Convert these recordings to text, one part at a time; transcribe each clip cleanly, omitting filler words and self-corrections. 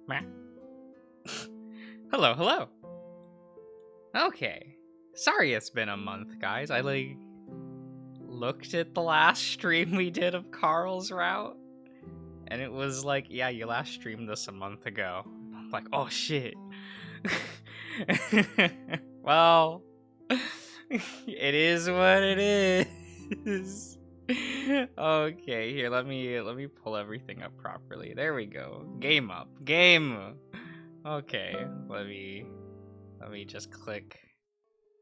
Meh. Hello, hello. Okay. Sorry it's been a month, guys. I, looked at the last stream we did of Carl's route, and it was like, yeah, you last streamed this a month ago. I'm like, oh shit. Well, it is what it is. Okay, here, let me pull everything up properly. There we go. Game up. Game. Okay, let me just click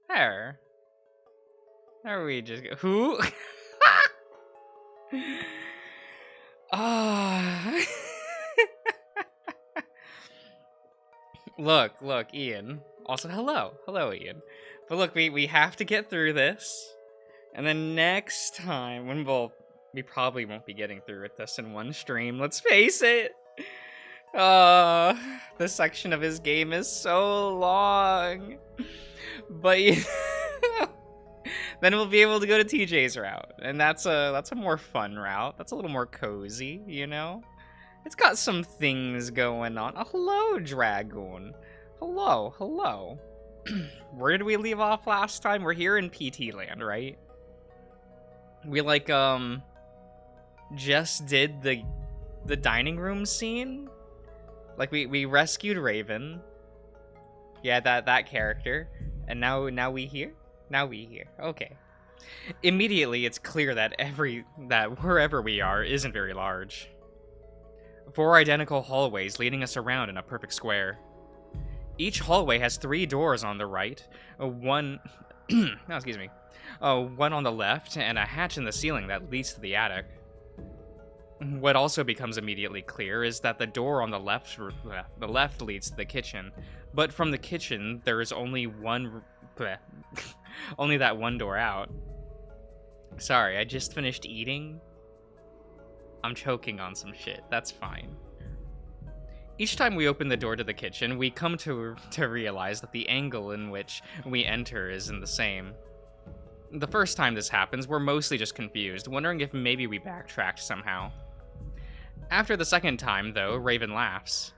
there. There we just go. Who? Ah. Look, Ian. Also, hello, Ian. But look, we have to get through this, and then next time, we probably won't be getting through with this in one stream. Let's face it. This section of his game is so long, but then we'll be able to go to TJ's route, and that's a more fun route. That's a little more cozy, you know. It's got some things going on. Oh, hello, Dragoon. Hello. Where did we leave off last time? We're here in PT Land, right? We just did the dining room scene. Like we rescued Raven. Yeah, that character. And now we here? Now we here. Okay. Immediately it's clear that wherever we are isn't very large. 4 identical hallways leading us around in a perfect square. Each hallway has 3 doors on the right, one one on the left, and a hatch in the ceiling that leads to the attic. What also becomes immediately clear is that the door on the left leads to the kitchen, but from the kitchen there is only only that one door out. Sorry, I just finished eating. I'm choking on some shit. That's fine. Each time we open the door to the kitchen, we come to realize that the angle in which we enter isn't the same. The first time this happens, we're mostly just confused, wondering if maybe we backtracked somehow. After the second time, though, Raven laughs.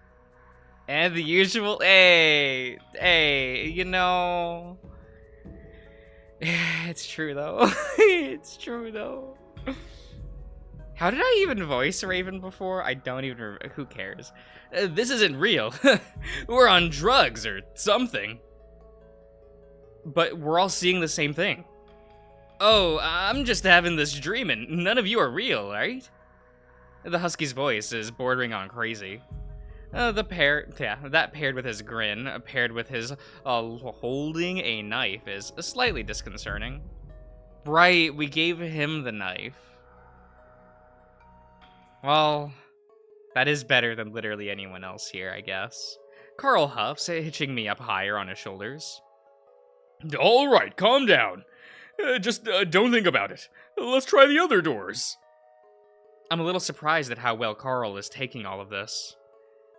And the usual, hey, you know... It's true, though. It's true, though. How did I even voice Raven before? I don't even remember. Who cares? This isn't real. We're on drugs or something. But we're all seeing the same thing. Oh, I'm just having this dream and none of you are real, right? The husky's voice is bordering on crazy. That paired with his grin, paired with his holding a knife, is slightly disconcerting. Right, we gave him the knife. Well, that is better than literally anyone else here, I guess. Carl huffs, hitching me up higher on his shoulders. All right, calm down. Just don't think about it. Let's try the other doors. I'm a little surprised at how well Carl is taking all of this.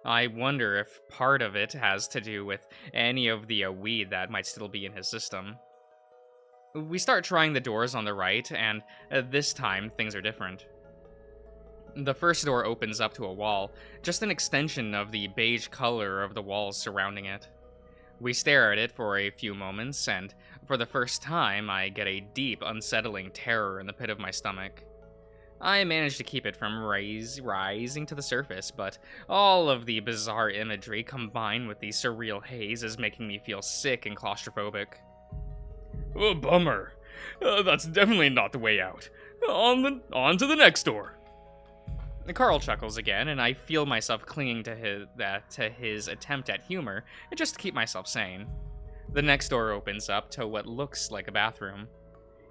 I wonder if part of it has to do with any of the weed that might still be in his system. We start trying the doors on the right, and this time things are different. The first door opens up to a wall, just an extension of the beige color of the walls surrounding it. We stare at it for a few moments, and for the first time, I get a deep, unsettling terror in the pit of my stomach. I manage to keep it from rising to the surface, but all of the bizarre imagery combined with the surreal haze is making me feel sick and claustrophobic. Oh, bummer. That's definitely not the way out. On to the next door. Carl chuckles again, and I feel myself clinging to his attempt at humor, just to keep myself sane. The next door opens up to what looks like a bathroom.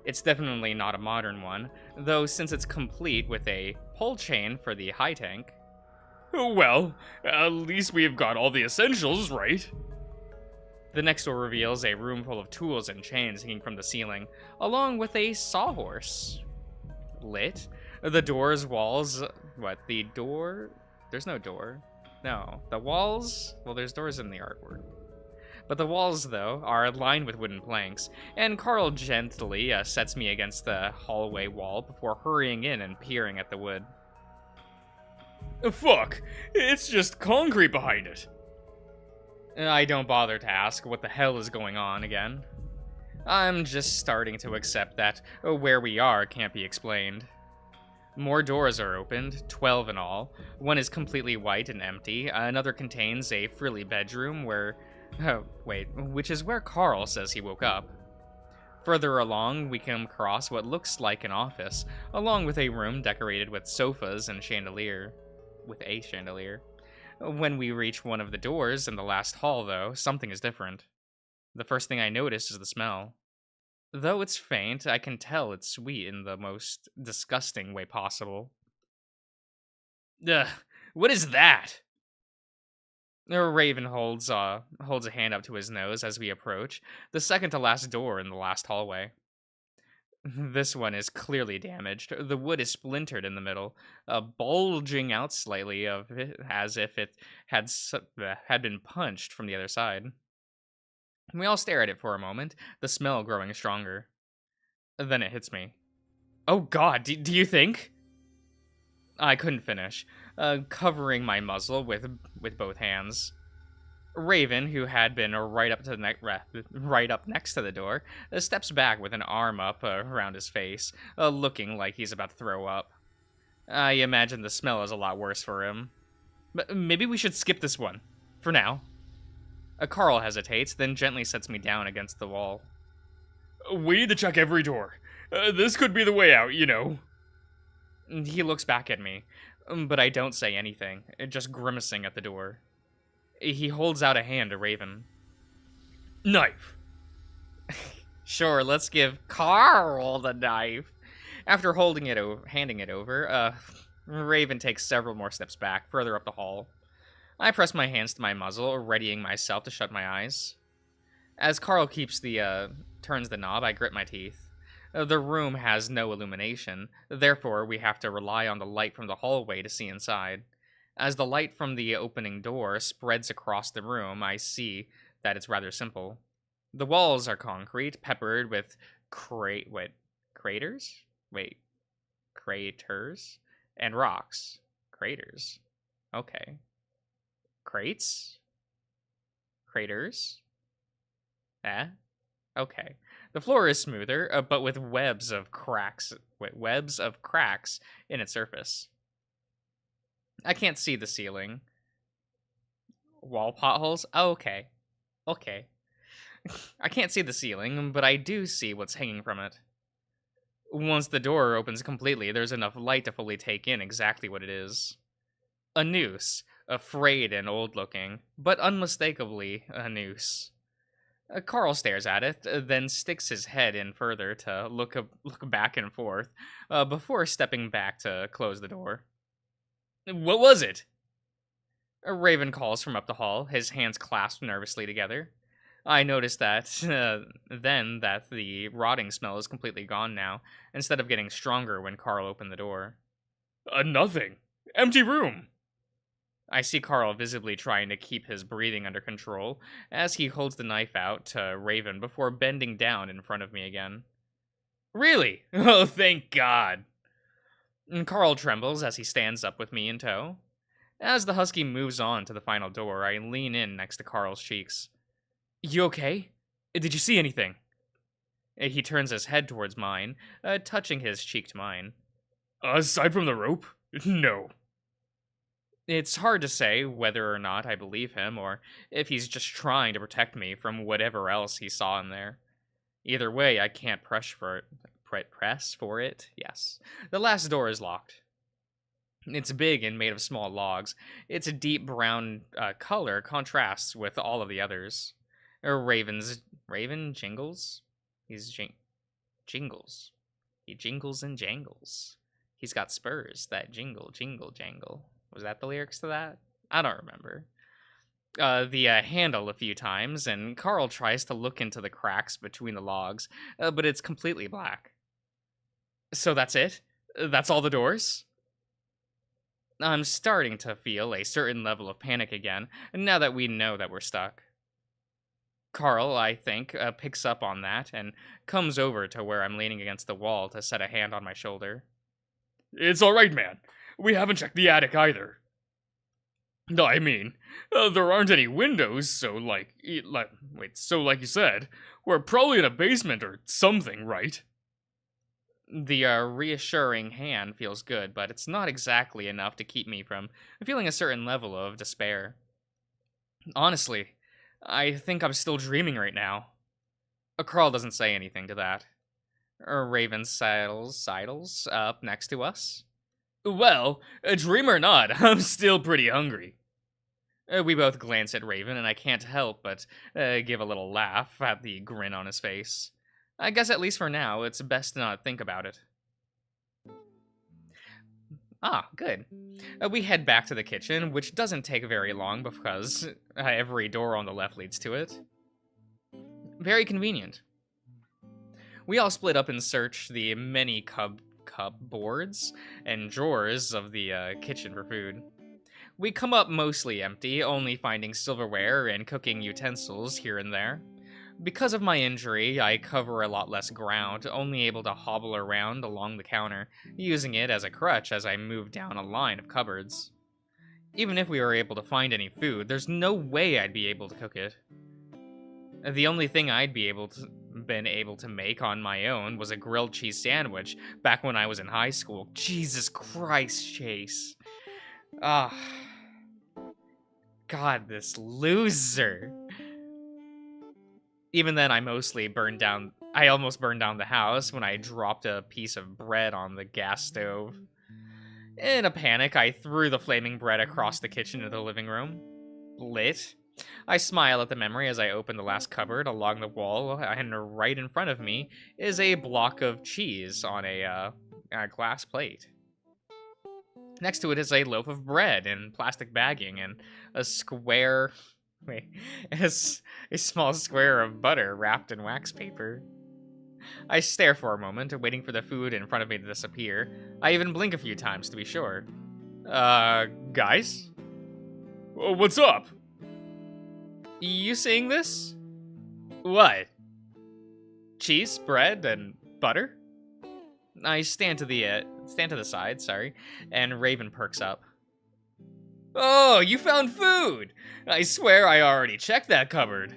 It's definitely not a modern one, though since it's complete with a pull chain for the high tank. Well, at least we've got all the essentials, right? The next door reveals a room full of tools and chains hanging from the ceiling, along with a sawhorse. Lit. The door's walls... What, the door? There's no door. No. The walls? Well, there's doors in the artwork. But the walls, though, are lined with wooden planks, and Carl gently sets me against the hallway wall before hurrying in and peering at the wood. Fuck! It's just concrete behind it! I don't bother to ask what the hell is going on again. I'm just starting to accept that where we are can't be explained. More doors are opened, 12 in all. One is completely white and empty. Another contains a frilly bedroom where... Oh, wait, which is where Carl says he woke up. Further along, we come across what looks like an office, along with a room decorated with sofas and chandelier. With a chandelier. When we reach one of the doors in the last hall, though, something is different. The first thing I notice is the smell. Though it's faint, I can tell it's sweet in the most disgusting way possible. Ugh, what is that? Raven holds a hand up to his nose as we approach, the second to last door in the last hallway. This one is clearly damaged. The wood is splintered in the middle, bulging out slightly as if it had been punched from the other side. We all stare at it for a moment, the smell growing stronger. Then it hits me. Oh god, do you think? I couldn't finish, covering my muzzle with both hands. Raven, who had been right up next to the door, steps back with an arm up around his face, looking like he's about to throw up. I imagine the smell is a lot worse for him. But maybe we should skip this one, for now. Carl hesitates, then gently sets me down against the wall. We need to check every door. This could be the way out, you know. He looks back at me, but I don't say anything, just grimacing at the door. He holds out a hand to Raven. Knife. Sure, let's give Carl the knife. After handing it over, Raven takes several more steps back, further up the hall. I press my hands to my muzzle, readying myself to shut my eyes. As Carl turns the knob, I grit my teeth. The room has no illumination, therefore we have to rely on the light from the hallway to see inside. As the light from the opening door spreads across the room, I see that it's rather simple. The walls are concrete, peppered with craters? Wait, craters? And rocks. Craters. Okay. Crates? Craters? Okay. The floor is smoother, but with webs of cracks in its surface. I can't see the ceiling. Wall potholes? Oh, okay. Okay. I can't see the ceiling, but I do see what's hanging from it. Once the door opens completely, there's enough light to fully take in exactly what it is. A noose, frayed and old-looking, but unmistakably a noose. Carl stares at it, then sticks his head in further to look back and forth, before stepping back to close the door. What was it? Raven calls from up the hall, his hands clasped nervously together. I noticed that, then, that the rotting smell is completely gone now, instead of getting stronger when Carl opened the door. Nothing. Empty room. I see Carl visibly trying to keep his breathing under control as he holds the knife out to Raven before bending down in front of me again. Really? Oh, thank God. And Carl trembles as he stands up with me in tow. As the husky moves on to the final door, I lean in next to Carl's cheeks. You okay? Did you see anything? He turns his head towards mine, touching his cheek to mine. Aside from the rope? No. It's hard to say whether or not I believe him, or if he's just trying to protect me from whatever else he saw in there. Either way, I can't press for it. Yes. The last door is locked. It's big and made of small logs. Its deep brown color contrasts with all of the others. Raven jingles? Jingles. He jingles and jangles. He's got spurs that jingle, jingle, jangle. Was that the lyrics to that? I don't remember. The handle a few times, and Carl tries to look into the cracks between the logs, but it's completely black. So that's it? That's all the doors? I'm starting to feel a certain level of panic again, now that we know that we're stuck. Carl, I think, picks up on that and comes over to where I'm leaning against the wall to set a hand on my shoulder. It's all right, man. We haven't checked the attic either. I mean, there aren't any windows, so like you said, we're probably in a basement or something, right? The reassuring hand feels good, but it's not exactly enough to keep me from feeling a certain level of despair. Honestly, I think I'm still dreaming right now. Carl doesn't say anything to that. Raven sidles up next to us. Well, a dream or not, I'm still pretty hungry. We both glance at Raven, and I can't help but give a little laugh at the grin on his face. I guess at least for now, it's best to not think about it. Ah, good. We head back to the kitchen, which doesn't take very long because every door on the left leads to it. Very convenient. We all split up and search the many cupboards and drawers of the kitchen for food. We come up mostly empty, only finding silverware and cooking utensils here and there. Because of my injury, I cover a lot less ground, only able to hobble around along the counter, using it as a crutch as I move down a line of cupboards. Even if we were able to find any food, there's no way I'd be able to cook it. The only thing I'd been able to make on my own was a grilled cheese sandwich back when I was in high school. Jesus Christ, Chase. God, this loser. Even then, I almost burned down the house when I dropped a piece of bread on the gas stove. In a panic, I threw the flaming bread across the kitchen into the living room. Lit. I smile at the memory as I open the last cupboard along the wall, and right in front of me is a block of cheese on a glass plate. Next to it is a loaf of bread in plastic bagging and a small square of butter wrapped in wax paper. I stare for a moment, waiting for the food in front of me to disappear. I even blink a few times to be sure. Guys? What's up? You seeing this? What? Cheese, bread, and butter? I stand to the side, and Raven perks up. Oh, you found food! I swear I already checked that cupboard.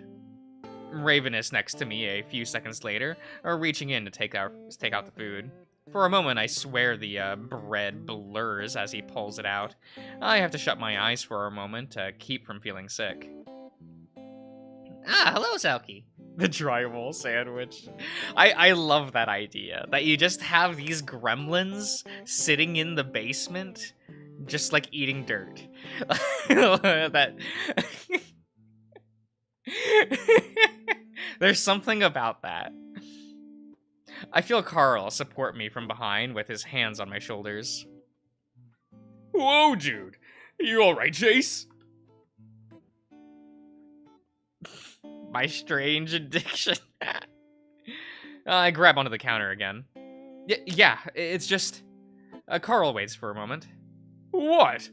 Raven is next to me a few seconds later, reaching in to take out the food. For a moment, I swear the bread blurs as he pulls it out. I have to shut my eyes for a moment to keep from feeling sick. Ah, hello, Selkie. The drywall sandwich. I love that idea. That you just have these gremlins sitting in the basement, just like eating dirt. That... There's something about that. I feel Carl support me from behind with his hands on my shoulders. Whoa, dude. You alright, Chase? My strange addiction. I grab onto the counter again. Yeah, it's just... Carl waits for a moment. What?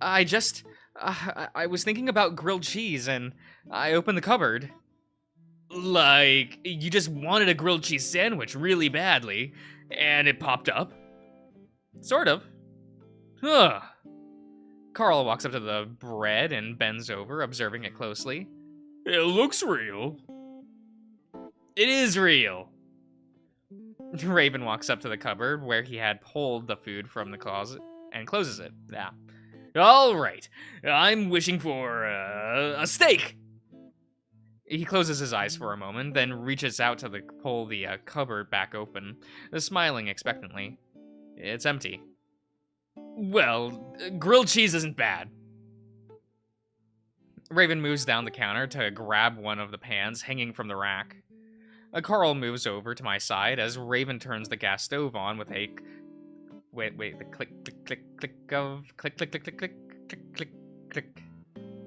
I just... I was thinking about grilled cheese, and I opened the cupboard. Like, you just wanted a grilled cheese sandwich really badly, and it popped up? Sort of. Huh. Carl walks up to the bread and bends over, observing it closely. It looks real. It is real. Raven walks up to the cupboard where he had pulled the food from the closet and closes it. Yeah. All right. I'm wishing for a steak. He closes his eyes for a moment, then reaches out to pull the cupboard back open, smiling expectantly. It's empty. Well, grilled cheese isn't bad. Raven moves down the counter to grab one of the pans hanging from the rack. Carl moves over to my side as Raven turns the gas stove on with a... Wait, the click, click, click, click of... Click, click, click, click, click, click, click, click,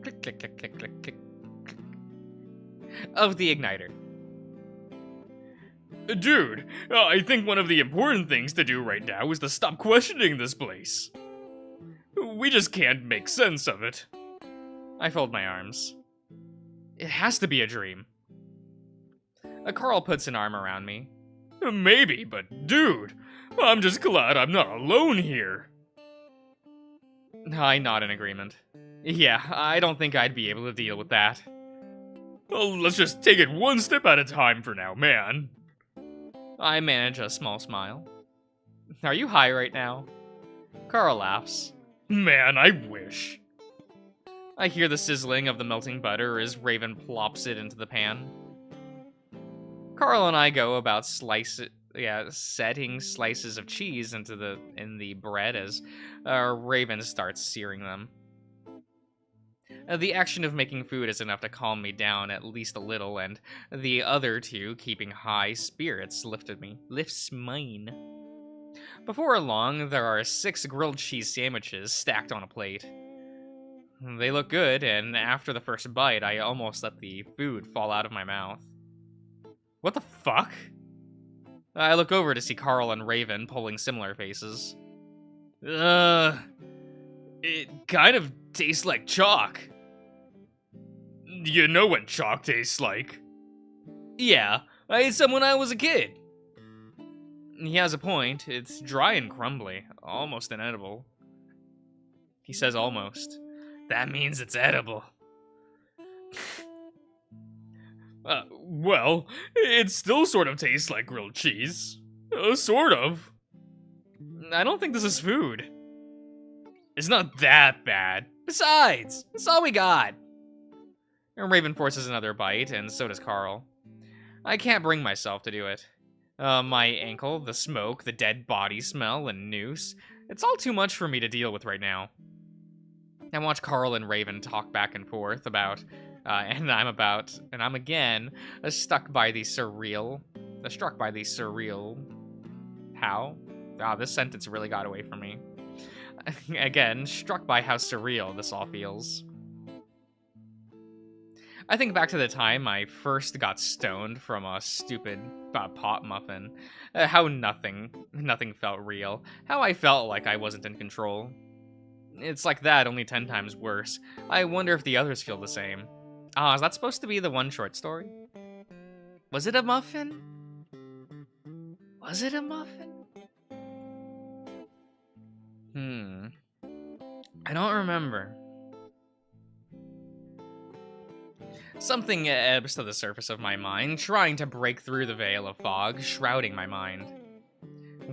click, click, click, click, click, click, of the igniter. Dude, I think one of the important things to do right now is to stop questioning this place. We just can't make sense of it. I fold my arms. It has to be a dream. Carl puts an arm around me. Maybe, but dude, I'm just glad I'm not alone here. I nod in agreement. Yeah, I don't think I'd be able to deal with that. Well, let's just take it one step at a time for now, man. I manage a small smile. Are you high right now? Carl laughs. Man, I wish. I hear the sizzling of the melting butter as Raven plops it into the pan. Carl and I go about setting slices of cheese in the bread as Raven starts searing them. The action of making food is enough to calm me down at least a little, and the other two, keeping high spirits, lifts mine. Before long, there are 6 grilled cheese sandwiches stacked on a plate. They look good, and after the first bite, I almost let the food fall out of my mouth. What the fuck? I look over to see Carl and Raven pulling similar faces. It kind of tastes like chalk. You know what chalk tastes like. Yeah, I ate some when I was a kid. He has a point. It's dry and crumbly, almost inedible. He says almost. That means it's edible. Well, it still sort of tastes like grilled cheese. Sort of. I don't think this is food. It's not that bad. Besides, that's all we got. Raven forces another bite, and so does Carl. I can't bring myself to do it. My ankle, the smoke, the dead body smell, and noose. It's all too much for me to deal with right now. I watch Carl and Raven talk back and forth about, and I'm again struck by the surreal. How? Wow, this sentence really got away from me. Again, struck by how surreal this all feels. I think back to the time I first got stoned from a stupid pot muffin. How nothing felt real. How I felt like I wasn't in control. It's like that, only 10 times worse. I wonder if the others feel the same. Is that supposed to be the one short story? Was it a muffin? Was it a muffin? I don't remember. Something ebbs to the surface of my mind, trying to break through the veil of fog shrouding my mind.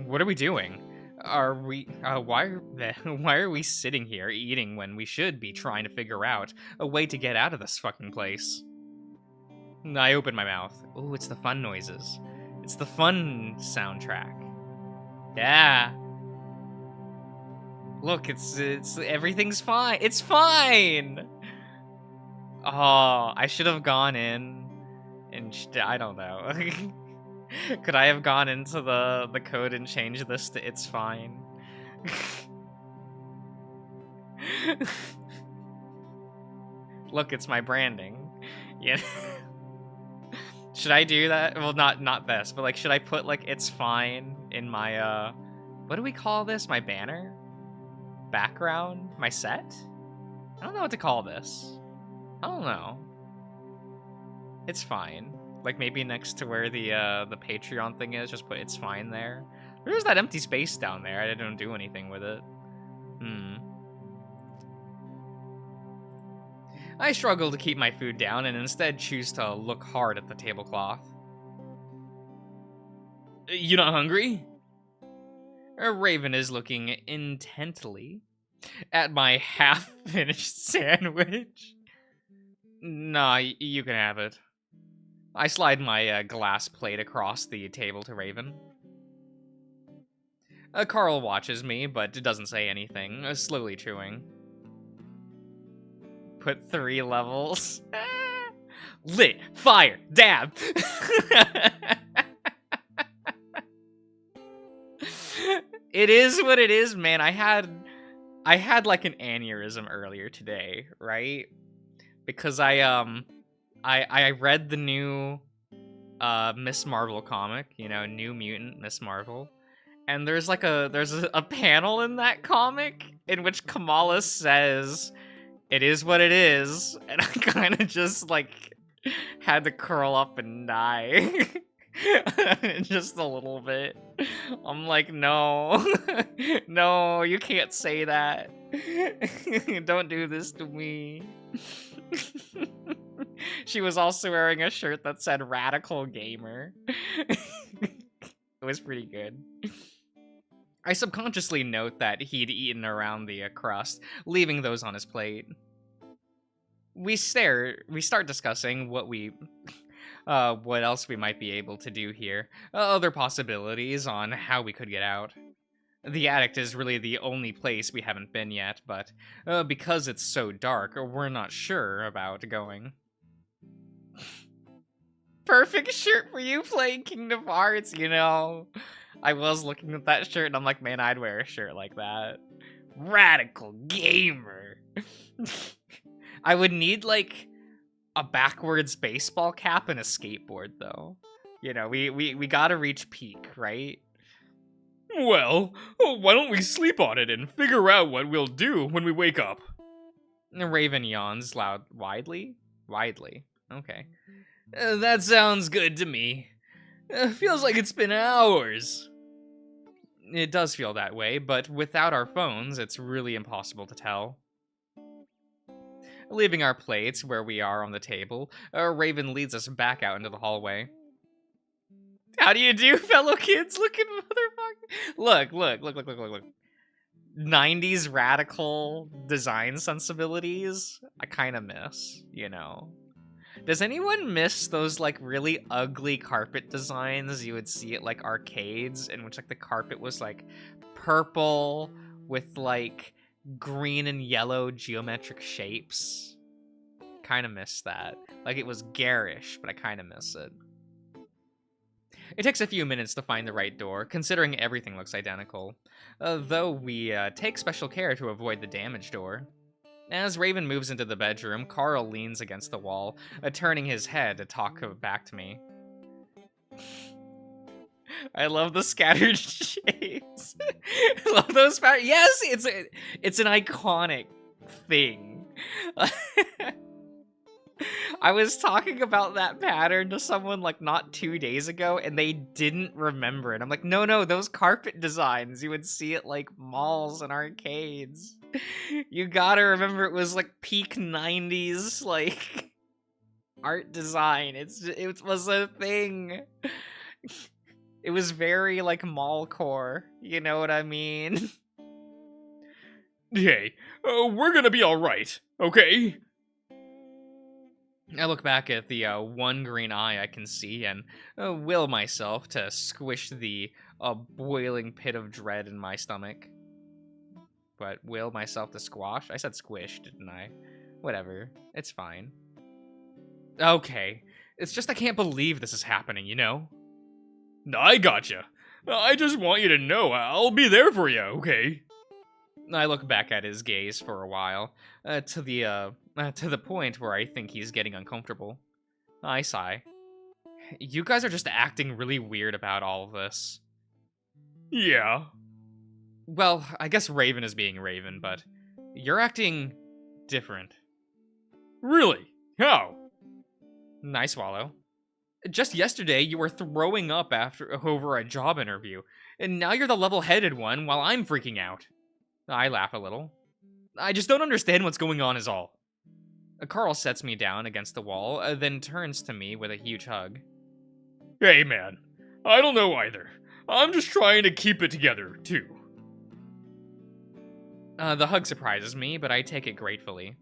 What are we doing? Are we, why are we sitting here eating when we should be trying to figure out a way to get out of this fucking place? I open my mouth. Ooh, it's the fun noises. It's the fun soundtrack. Yeah. Look, it's everything's fine. It's fine! Oh, I should have gone in and I don't know. Could I have gone into the code and changed this to it's fine? Look, it's my branding. Yeah. Should I do that? Well, not this, but like, should I put like it's fine in my what do we call this? My banner? Background? My set? I don't know what to call this. I don't know. It's fine. Like maybe next to where the Patreon thing is, just put it's fine there. There's that empty space down there. I didn't do anything with it. I struggle to keep my food down and instead choose to look hard at the tablecloth. You not hungry? Raven is looking intently at my half-finished sandwich. Nah, you can have it. I slide my glass plate across the table to Raven. Carl watches me, but doesn't say anything, slowly chewing. Put 3 levels. Lit, fire, dab. It is what it is, man. I had like an aneurysm earlier today, right? Because I read the new Miss Marvel comic, you know, New Mutant Miss Marvel. And there's a panel in that comic in which Kamala says, "It is what it is," and I kind of just like had to curl up and die. Just a little bit. I'm like, no. No, you can't say that. Don't do this to me. She was also wearing a shirt that said Radical Gamer. It was pretty good. I subconsciously note that he'd eaten around the crust, leaving those on his plate. We start discussing what else we might be able to do here, other possibilities on how we could get out. The attic is really the only place we haven't been yet, but because it's so dark, we're not sure about going. Perfect shirt for you playing Kingdom Hearts, you know. I was looking at that shirt and I'm like, man, I'd wear a shirt like that. Radical Gamer. I would need like a backwards baseball cap and a skateboard though. You know, we gotta reach peak, right? Well, why don't we sleep on it and figure out what we'll do when we wake up? Raven yawns widely. Okay. That sounds good to me. Feels like it's been hours. It does feel that way, but without our phones, it's really impossible to tell. Leaving our plates where we are on the table, Raven leads us back out into the hallway. How do you do, fellow kids? Looking motherfucker. Look. 90s radical design sensibilities, I kind of miss, you know. Does anyone miss those like really ugly carpet designs you would see at like arcades in which like the carpet was like purple with like green and yellow geometric shapes? Kind of miss that. Like it was garish, but I kind of miss it. It takes a few minutes to find the right door, considering everything looks identical, though we take special care to avoid the damaged door. As Raven moves into the bedroom, Carl leans against the wall, turning his head to talk back to me. I love the scattered shapes. I love those patterns. Yes, it's an iconic thing. I was talking about that pattern to someone like not 2 days ago and they didn't remember it. I'm like, no, those carpet designs, you would see at like malls and arcades. You gotta remember it was like peak 90s, like... art design. It was a thing. It was very like mallcore. You know what I mean? Hey, we're gonna be alright, okay? I look back at the one green eye I can see and will myself to squish the boiling pit of dread in my stomach. But will myself to squash? I said squish, didn't I? Whatever. It's fine. Okay. It's just I can't believe this is happening, you know? I gotcha. I just want you to know I'll be there for you, okay? I look back at his gaze for a while, to the point where I think he's getting uncomfortable. I sigh. You guys are just acting really weird about all of this. Yeah. Well, I guess Raven is being Raven, but you're acting different. Really? How? I swallow. Just yesterday, you were throwing up over a job interview, and now you're the level-headed one while I'm freaking out. I laugh a little. I just don't understand what's going on is all. Carl sets me down against the wall, then turns to me with a huge hug. Hey, man. I don't know either. I'm just trying to keep it together, too. The hug surprises me, but I take it gratefully.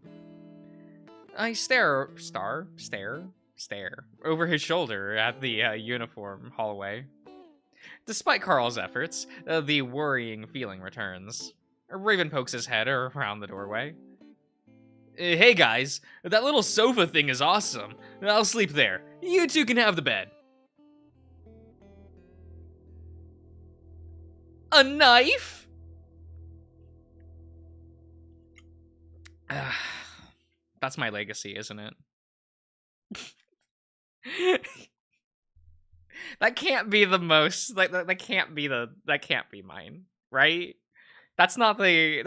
I stare over his shoulder at the uniform hallway. Despite Carl's efforts, the worrying feeling returns. Raven pokes his head around the doorway. Hey guys, that little sofa thing is awesome. I'll sleep there. You two can have the bed. A knife? That's my legacy, isn't it? That can't be the most, like, that can't be mine, right? That's not the,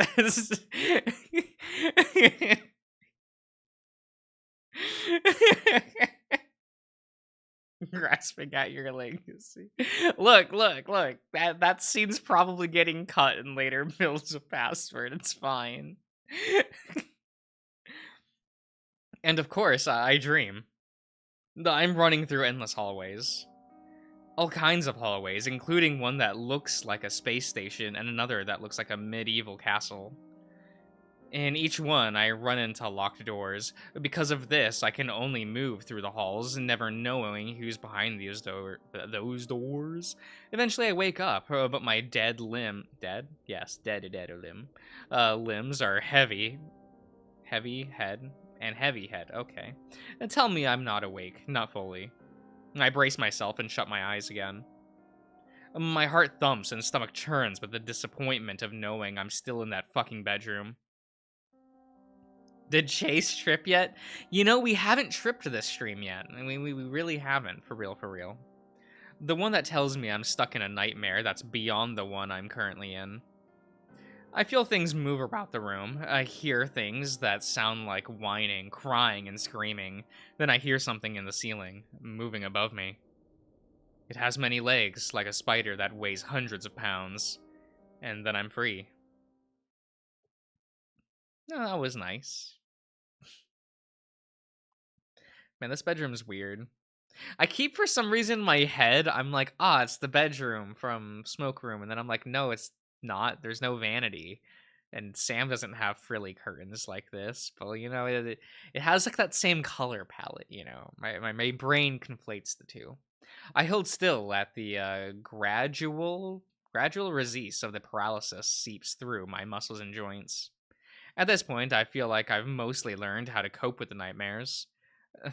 grasping at your legacy. Look. That scene's probably getting cut in later builds of Password. It's fine. And of course, I dream. I'm running through endless hallways. All kinds of hallways, including one that looks like a space station and another that looks like a medieval castle. In each one, I run into locked doors. Because of this, I can only move through the halls, never knowing who's behind those doors. Eventually, I wake up, but my dead limb... Dead? Yes, dead limb. Limbs are heavy. Heavy head and heavy head, okay. And tell me I'm not awake, not fully. I brace myself and shut my eyes again. My heart thumps and stomach churns with the disappointment of knowing I'm still in that fucking bedroom. Did Chase trip yet? You know, we haven't tripped this stream yet. I mean, we really haven't, for real. The one that tells me I'm stuck in a nightmare that's beyond the one I'm currently in. I feel things move about the room. I hear things that sound like whining, crying, and screaming. Then I hear something in the ceiling, moving above me. It has many legs, like a spider that weighs hundreds of pounds. And then I'm free. Oh, that was nice. Man, this bedroom's weird. I keep, for some reason, in my head, I'm like, it's the bedroom from Smoke Room. And then I'm like, no, it's not. There's no vanity. And Sam doesn't have frilly curtains like this. But, you know, it has, like, that same color palette, you know. My brain conflates the two. I hold still at the gradual release of the paralysis seeps through my muscles and joints. At this point, I feel like I've mostly learned how to cope with the nightmares.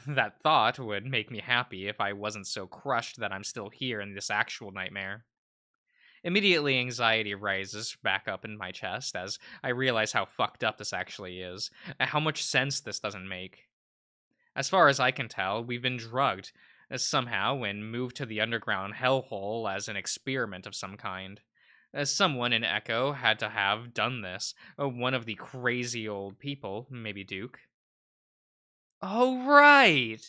That thought would make me happy if I wasn't so crushed that I'm still here in this actual nightmare. Immediately, anxiety rises back up in my chest as I realize how fucked up this actually is, and how much sense this doesn't make. As far as I can tell, we've been drugged, somehow, and moved to the underground hellhole as an experiment of some kind. Someone in Echo had to have done this. One of the crazy old people, maybe Duke. Oh, right!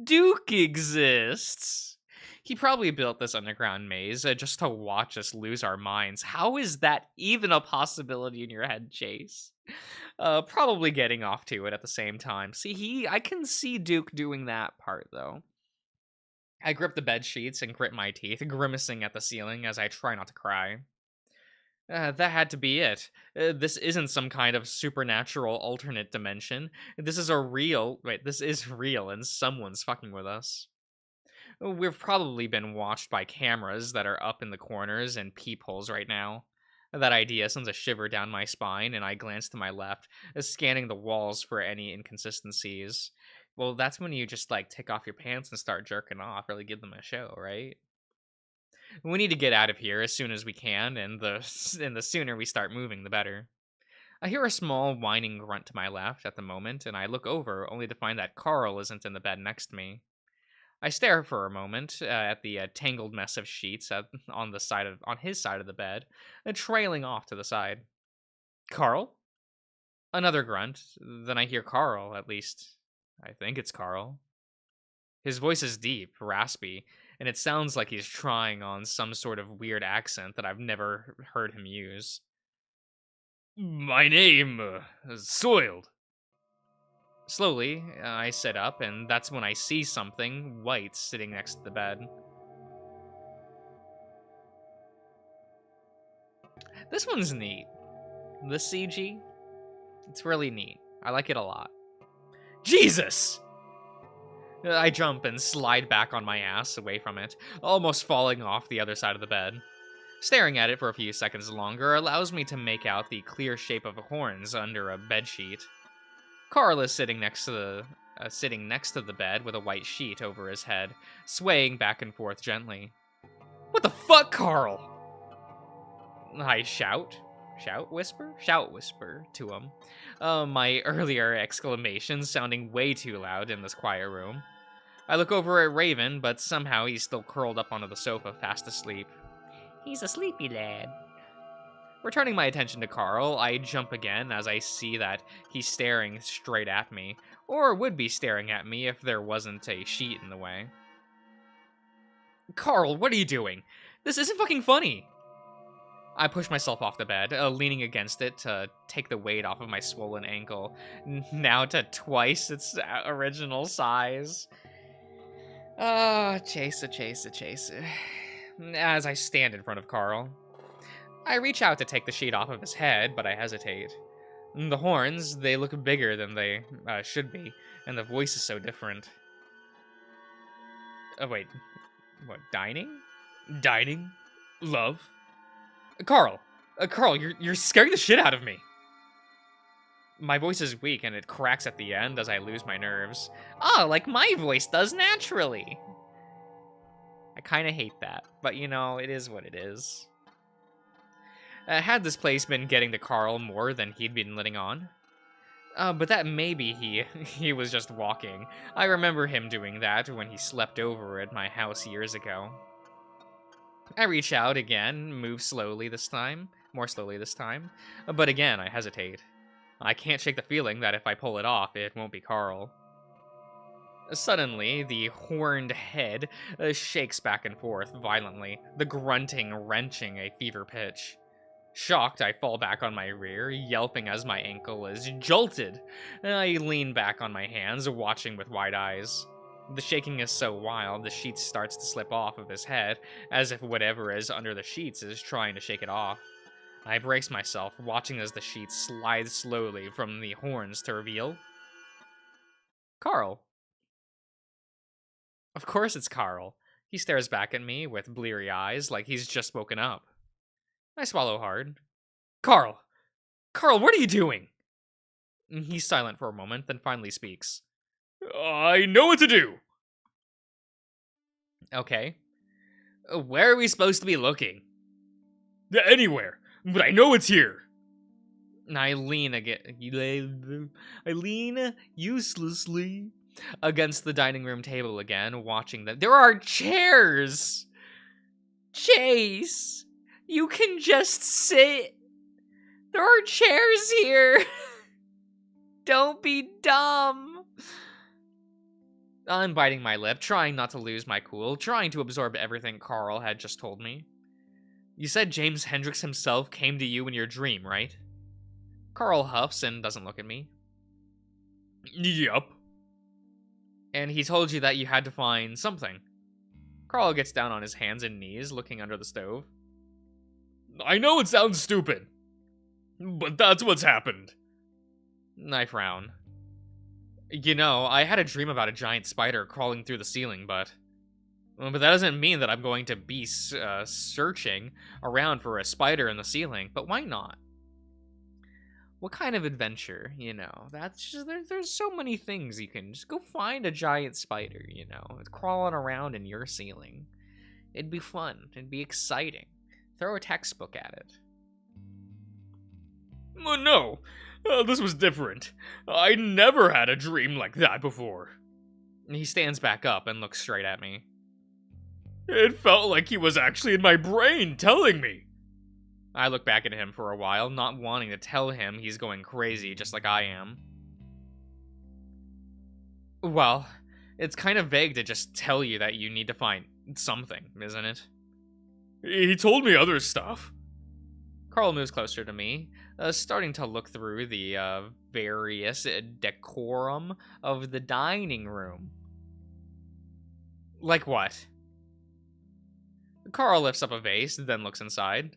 Duke exists! He probably built this underground maze just to watch us lose our minds. How is that even a possibility in your head, Chase? Probably getting off to it at the same time. See, I can see Duke doing that part, though. I grip the bed sheets and grit my teeth, grimacing at the ceiling as I try not to cry. That had to be it. This isn't some kind of supernatural alternate dimension. This is this is real, and someone's fucking with us. We've probably been watched by cameras that are up in the corners and peepholes right now. That idea sends a shiver down my spine, and I glance to my left, scanning the walls for any inconsistencies. Well, that's when you just like take off your pants and start jerking off, really give them a show, right? We need to get out of here as soon as we can, and the sooner we start moving, the better. I hear a small whining grunt to my left at the moment, and I look over only to find that Carl isn't in the bed next to me. I stare for a moment at the tangled mess of sheets on his side of the bed, trailing off to the side. Carl? Another grunt. Then I hear Carl, at least I think it's Carl. His voice is deep, raspy, and it sounds like he's trying on some sort of weird accent that I've never heard him use. My name is Soiled. Slowly, I sit up, and that's when I see something white sitting next to the bed. This one's neat. This CG, it's really neat. I like it a lot. Jesus! I jump and slide back on my ass away from it, almost falling off the other side of the bed. Staring at it for a few seconds longer allows me to make out the clear shape of horns under a bedsheet. Carl is sitting next to the bed with a white sheet over his head, swaying back and forth gently. What the fuck, Carl? I shout whisper to him. My earlier exclamation sounding way too loud in this quiet room. I look over at Raven, but somehow he's still curled up onto the sofa, fast asleep. He's a sleepy lad. Returning my attention to Carl, I jump again as I see that he's staring straight at me, or would be staring at me if there wasn't a sheet in the way. Carl, what are you doing? This isn't fucking funny. I push myself off the bed, leaning against it to take the weight off of my swollen ankle, now to twice its original size. Chase. As I stand in front of Carl. I reach out to take the sheet off of his head, but I hesitate. The horns, they look bigger than they should be, and the voice is so different. Oh, wait. What, dining? Dining? Love? Carl, you're scaring the shit out of me. My voice is weak, and it cracks at the end as I lose my nerves. Oh, like my voice does naturally. I kind of hate that, but you know, it is what it is. Had this place been getting to Carl more than he'd been letting on? But that maybe he was just walking. I remember him doing that when he slept over at my house years ago. I reach out again, move more slowly this time, but again I hesitate. I can't shake the feeling that if I pull it off, it won't be Carl. Suddenly, the horned head shakes back and forth violently, the grunting wrenching a fever pitch. Shocked, I fall back on my rear, yelping as my ankle is jolted. I lean back on my hands, watching with wide eyes. The shaking is so wild, the sheet starts to slip off of his head, as if whatever is under the sheets is trying to shake it off. I brace myself, watching as the sheets slide slowly from the horns to reveal Carl. Of course it's Carl. He stares back at me with bleary eyes like he's just woken up. I swallow hard. Carl, what are you doing? He's silent for a moment, then finally speaks. I know what to do. Okay. Where are we supposed to be looking? Anywhere, but I know it's here. I lean uselessly against the dining room table again, watching them. There are chairs! Chase! You can just sit. There are chairs here. Don't be dumb. I'm biting my lip, trying not to lose my cool, trying to absorb everything Carl had just told me. You said James Hendricks himself came to you in your dream, right? Carl huffs and doesn't look at me. Yup. And he told you that you had to find something. Carl gets down on his hands and knees, looking under the stove. I know it sounds stupid, but that's what's happened. I frown. You know, I had a dream about a giant spider crawling through the ceiling, but that doesn't mean that I'm going to be searching around for a spider in the ceiling. But why not? What kind of adventure, you know? That's just, there's so many things you can just go find a giant spider, you know? It's crawling around in your ceiling. It'd be fun. It'd be exciting. Throw a textbook at it. No, this was different. I never had a dream like that before. He stands back up and looks straight at me. It felt like he was actually in my brain telling me. I look back at him for a while, not wanting to tell him he's going crazy just like I am. Well, it's kind of vague to just tell you that you need to find something, isn't it? He told me other stuff. Carl moves closer to me, starting to look through the various decorum of the dining room. Like what? Carl lifts up a vase, then looks inside.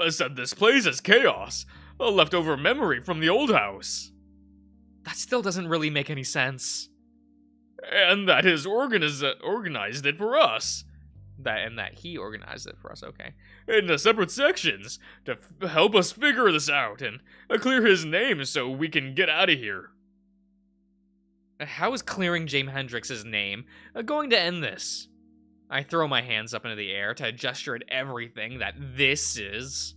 Said this place is chaos. A leftover memory from the old house. That still doesn't really make any sense. And that his organized it for us. That he organized it for us, okay. Into separate sections to help us figure this out and clear his name so we can get out of here. How is clearing James Hendricks' name going to end this? I throw my hands up into the air to gesture at everything that this is.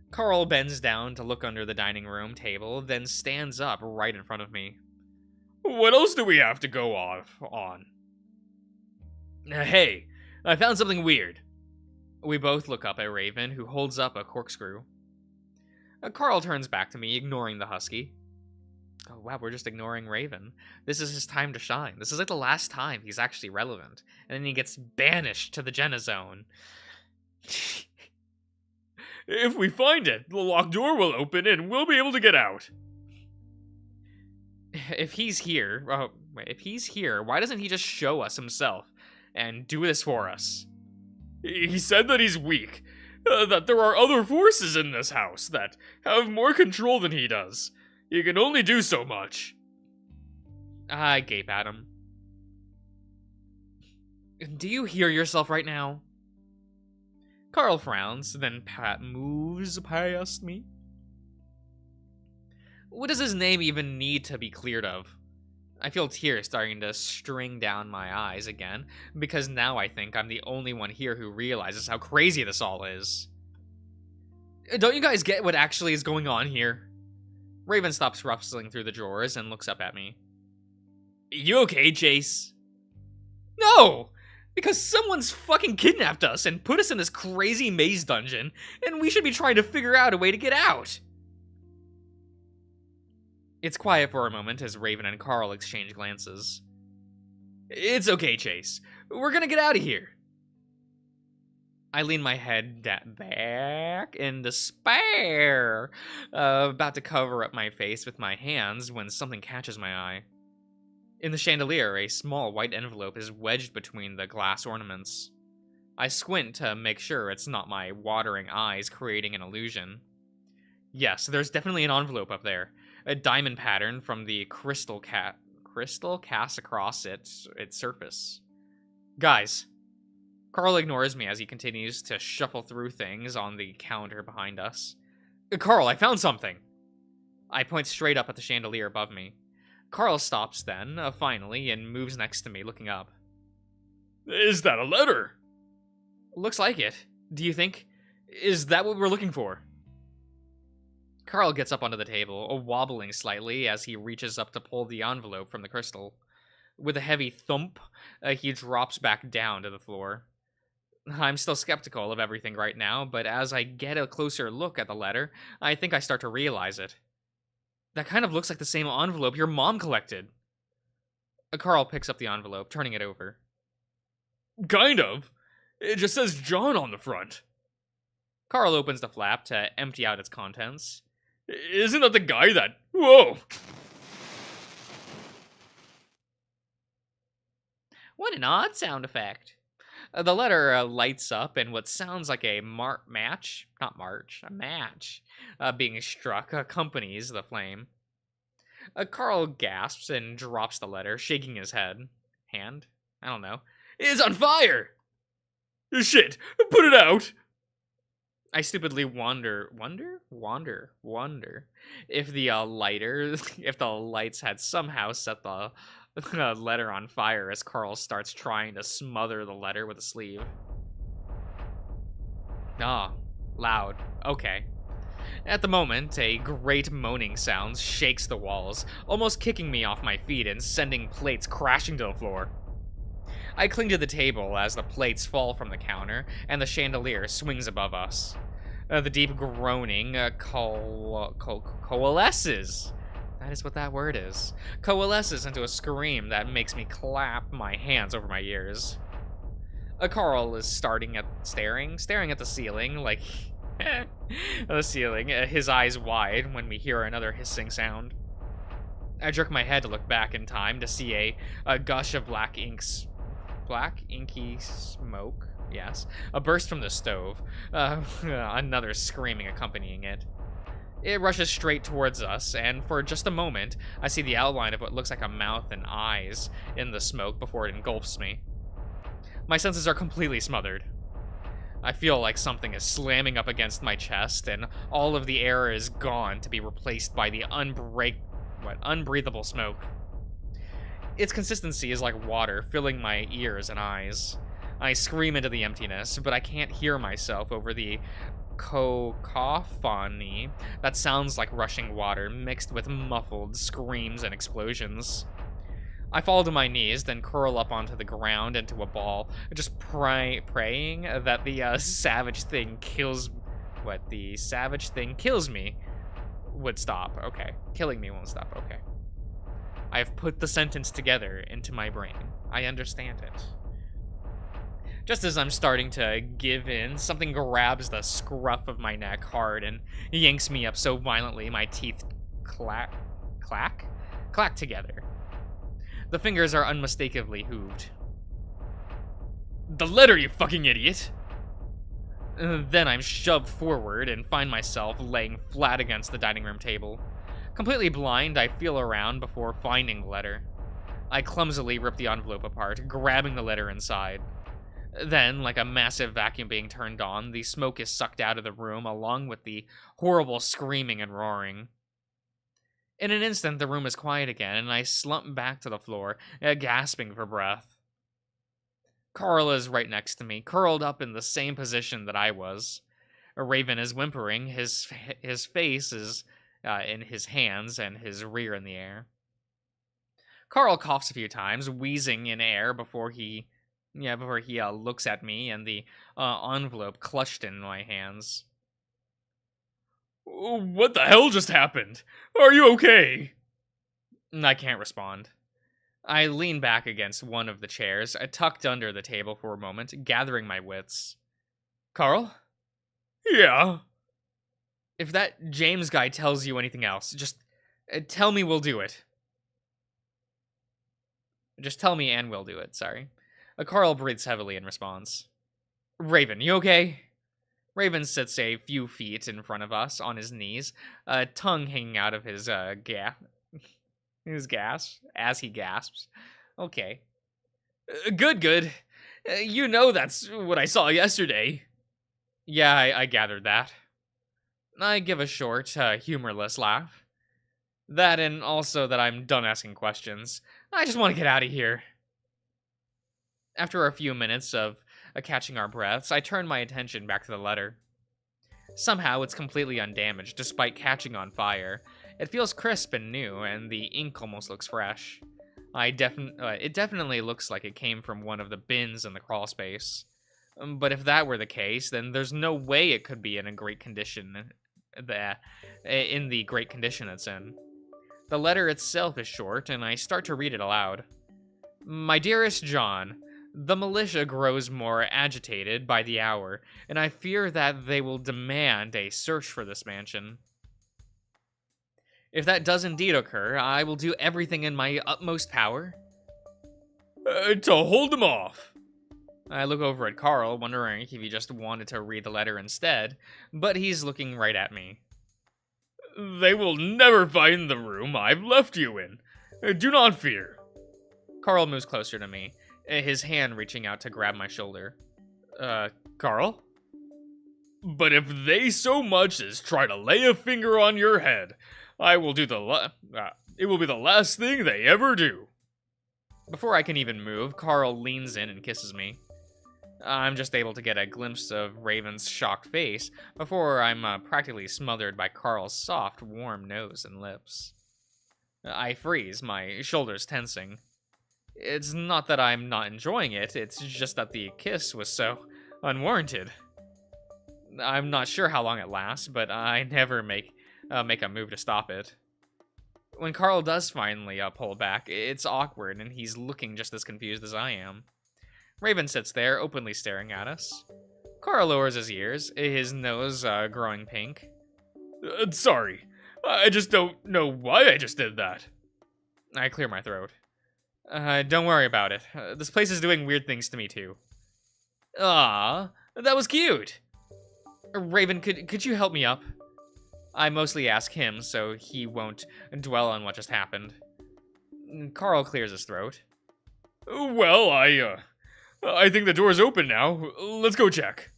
Carl bends down to look under the dining room table, then stands up right in front of me. What else do we have to go off on? Hey, I found something weird. We both look up at Raven, who holds up a corkscrew. Carl turns back to me, ignoring the husky. Oh wow, we're just ignoring Raven. This is his time to shine. This is like the last time he's actually relevant. And then he gets banished to the Jenna Zone. If we find it, the locked door will open and we'll be able to get out. If he's here, why doesn't he just show us himself and do this for us? He said that he's weak, that there are other forces in this house that have more control than he does. He can only do so much. I gape at him. Do you hear yourself right now? Carl frowns, then Pat moves past me. What does his name even need to be cleared of? I feel tears starting to string down my eyes again, because now I think I'm the only one here who realizes how crazy this all is. Don't you guys get what actually is going on here? Raven stops rustling through the drawers and looks up at me. You okay, Jace? No! Because someone's fucking kidnapped us and put us in this crazy maze dungeon, and we should be trying to figure out a way to get out. It's quiet for a moment as Raven and Carl exchange glances. It's okay, Chase. We're gonna get out of here. I lean my head back in despair, about to cover up my face with my hands when something catches my eye. In the chandelier, a small white envelope is wedged between the glass ornaments. I squint to make sure it's not my watering eyes creating an illusion. Yes, there's definitely an envelope up there. A diamond pattern from the crystal cast across its surface. Guys. Carl ignores me as he continues to shuffle through things on the counter behind us. Carl, I found something! I point straight up at the chandelier above me. Carl stops then, finally, and moves next to me, looking up. Is that a letter? Looks like it. Do you think? Is that what we're looking for? Carl gets up onto the table, wobbling slightly as he reaches up to pull the envelope from the crystal. With a heavy thump, he drops back down to the floor. I'm still skeptical of everything right now, but as I get a closer look at the letter, I think I start to realize it. That kind of looks like the same envelope your mom collected. Carl picks up the envelope, turning it over. Kind of. It just says John on the front. Carl opens the flap to empty out its contents. Isn't that the guy that... Whoa! What an odd sound effect. The letter lights up, and what sounds like a match being struck accompanies the flame. Carl gasps and drops the letter, shaking his head. Hand? I don't know. It's on fire! Shit! Put it out! I stupidly wonder if the if the lights had somehow set the letter on fire as Carl starts trying to smother the letter with a sleeve. Ah, loud. Okay. At the moment, a great moaning sound shakes the walls, almost kicking me off my feet and sending plates crashing to the floor. I cling to the table as the plates fall from the counter and the chandelier swings above us. The deep groaning coalesces. That is what that word is. Coalesces into a scream that makes me clap my hands over my ears. Carl is staring at the ceiling, like the ceiling, his eyes wide when we hear another hissing sound. I jerk my head to look back in time to see a gush of black inky smoke. Yes, a burst from the stove. Another screaming accompanying it. It rushes straight towards us, and for just a moment, I see the outline of what looks like a mouth and eyes in the smoke before it engulfs me. My senses are completely smothered. I feel like something is slamming up against my chest, and all of the air is gone to be replaced by the unbreathable smoke. Its consistency is like water, filling my ears and eyes. I scream into the emptiness, but I can't hear myself over the cacophony that sounds like rushing water mixed with muffled screams and explosions. I fall to my knees, then curl up onto the ground into a ball, just praying that the savage thing kills me would stop. Okay. Killing me won't stop. Okay. I have put the sentence together into my brain. I understand it. Just as I'm starting to give in, something grabs the scruff of my neck hard and yanks me up so violently my teeth clack together. The fingers are unmistakably hooved. The letter, you fucking idiot! Then I'm shoved forward and find myself laying flat against the dining room table. Completely blind, I feel around before finding the letter. I clumsily rip the envelope apart, grabbing the letter inside. Then, like a massive vacuum being turned on, the smoke is sucked out of the room along with the horrible screaming and roaring. In an instant, the room is quiet again, and I slump back to the floor, gasping for breath. Carl is right next to me, curled up in the same position that I was. Raven is whimpering, his face is in his hands and his rear in the air. Carl coughs a few times, wheezing in air before he looks at me and the envelope clutched in my hands. What the hell just happened? Are you okay? I can't respond. I lean back against one of the chairs, tucked under the table for a moment, gathering my wits. Carl? Yeah? If that James guy tells you anything else, just tell me we'll do it. Just tell me and we'll do it, sorry. Carl breathes heavily in response. Raven, you okay? Raven sits a few feet in front of us on his knees, a tongue hanging out of his gas as he gasps. Okay. Good. You know that's what I saw yesterday. Yeah, I gathered that. I give a short, humorless laugh. That and also that I'm done asking questions. I just want to get out of here. After a few minutes of catching our breaths, I turn my attention back to the letter. Somehow, it's completely undamaged, despite catching on fire. It feels crisp and new, and the ink almost looks fresh. It definitely looks like it came from one of the bins in the crawl space. But if that were the case, then there's no way it could be in a great condition. In the great condition it's in. The letter itself is short, and I start to read it aloud. My dearest John, the militia grows more agitated by the hour, and I fear that they will demand a search for this mansion. If that does indeed occur, I will do everything in my utmost power. To hold them off. I look over at Carl, wondering if he just wanted to read the letter instead, but he's looking right at me. They will never find the room I've left you in. Do not fear. Carl moves closer to me, his hand reaching out to grab my shoulder. Carl? But if they so much as try to lay a finger on your head, I will do it will be the last thing they ever do. Before I can even move, Carl leans in and kisses me. I'm just able to get a glimpse of Raven's shocked face before I'm practically smothered by Carl's soft, warm nose and lips. I freeze, my shoulders tensing. It's not that I'm not enjoying it, it's just that the kiss was so unwarranted. I'm not sure how long it lasts, but I never make a move to stop it. When Carl does finally pull back, it's awkward, and he's looking just as confused as I am. Raven sits there, openly staring at us. Carl lowers his ears, his nose growing pink. Sorry, I just don't know why I just did that. I clear my throat. Don't worry about it. This place is doing weird things to me, too. Ah, that was cute! Raven, could you help me up? I mostly ask him, so he won't dwell on what just happened. Carl clears his throat. Well, I think the door's open now. Let's go check.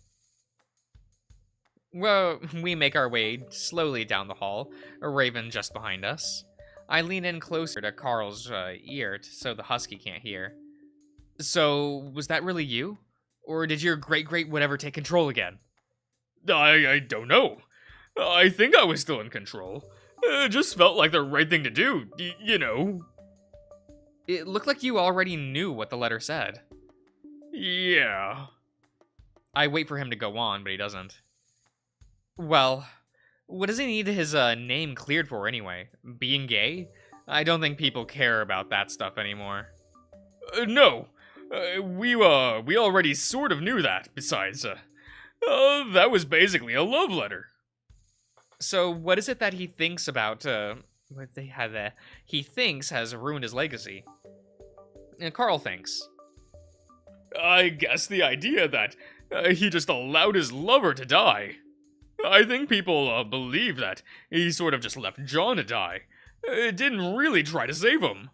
Well, we make our way slowly down the hall, Raven just behind us. I lean in closer to Carl's ear so the husky can't hear. So, was that really you? Or did your great whatever take control again? I don't know. I think I was still in control. It just felt like the right thing to do, you know. It looked like you already knew what the letter said. Yeah. I wait for him to go on, but he doesn't. Well, what does he need his name cleared for anyway? Being gay? I don't think people care about that stuff anymore. No. We already sort of knew that. Besides, that was basically a love letter. So what is it that he thinks about, he thinks has ruined his legacy? Carl thinks. I guess the idea that he just allowed his lover to die. I think people believe that he sort of just left John to die. Didn't really try to save him.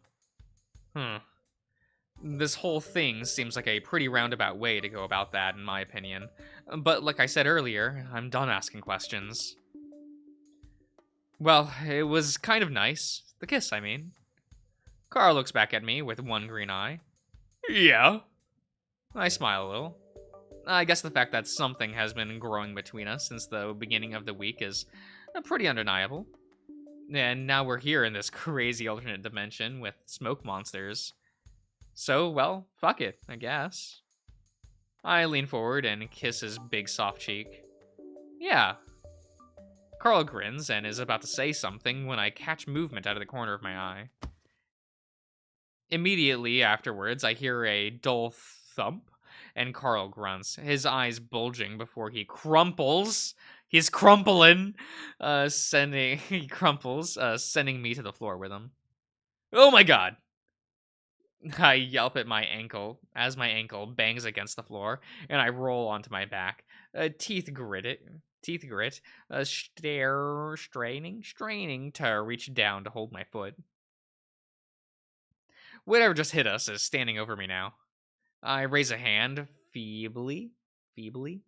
This whole thing seems like a pretty roundabout way to go about that, in my opinion. But like I said earlier, I'm done asking questions. Well, it was kind of nice. The kiss, I mean. Carl looks back at me with one green eye. Yeah? I smile a little. I guess the fact that something has been growing between us since the beginning of the week is pretty undeniable. And now we're here in this crazy alternate dimension with smoke monsters. So, well, fuck it, I guess. I lean forward and kiss his big soft cheek. Yeah. Carl grins and is about to say something when I catch movement out of the corner of my eye. Immediately afterwards, I hear a dull thump, and Carl grunts, his eyes bulging before he crumples. He's crumpling, sending me to the floor with him. Oh my god! I yelp at my ankle as my ankle bangs against the floor, and I roll onto my back. Teeth grit, straining to reach down to hold my foot. Whatever just hit us is standing over me now. I raise a hand, feebly, to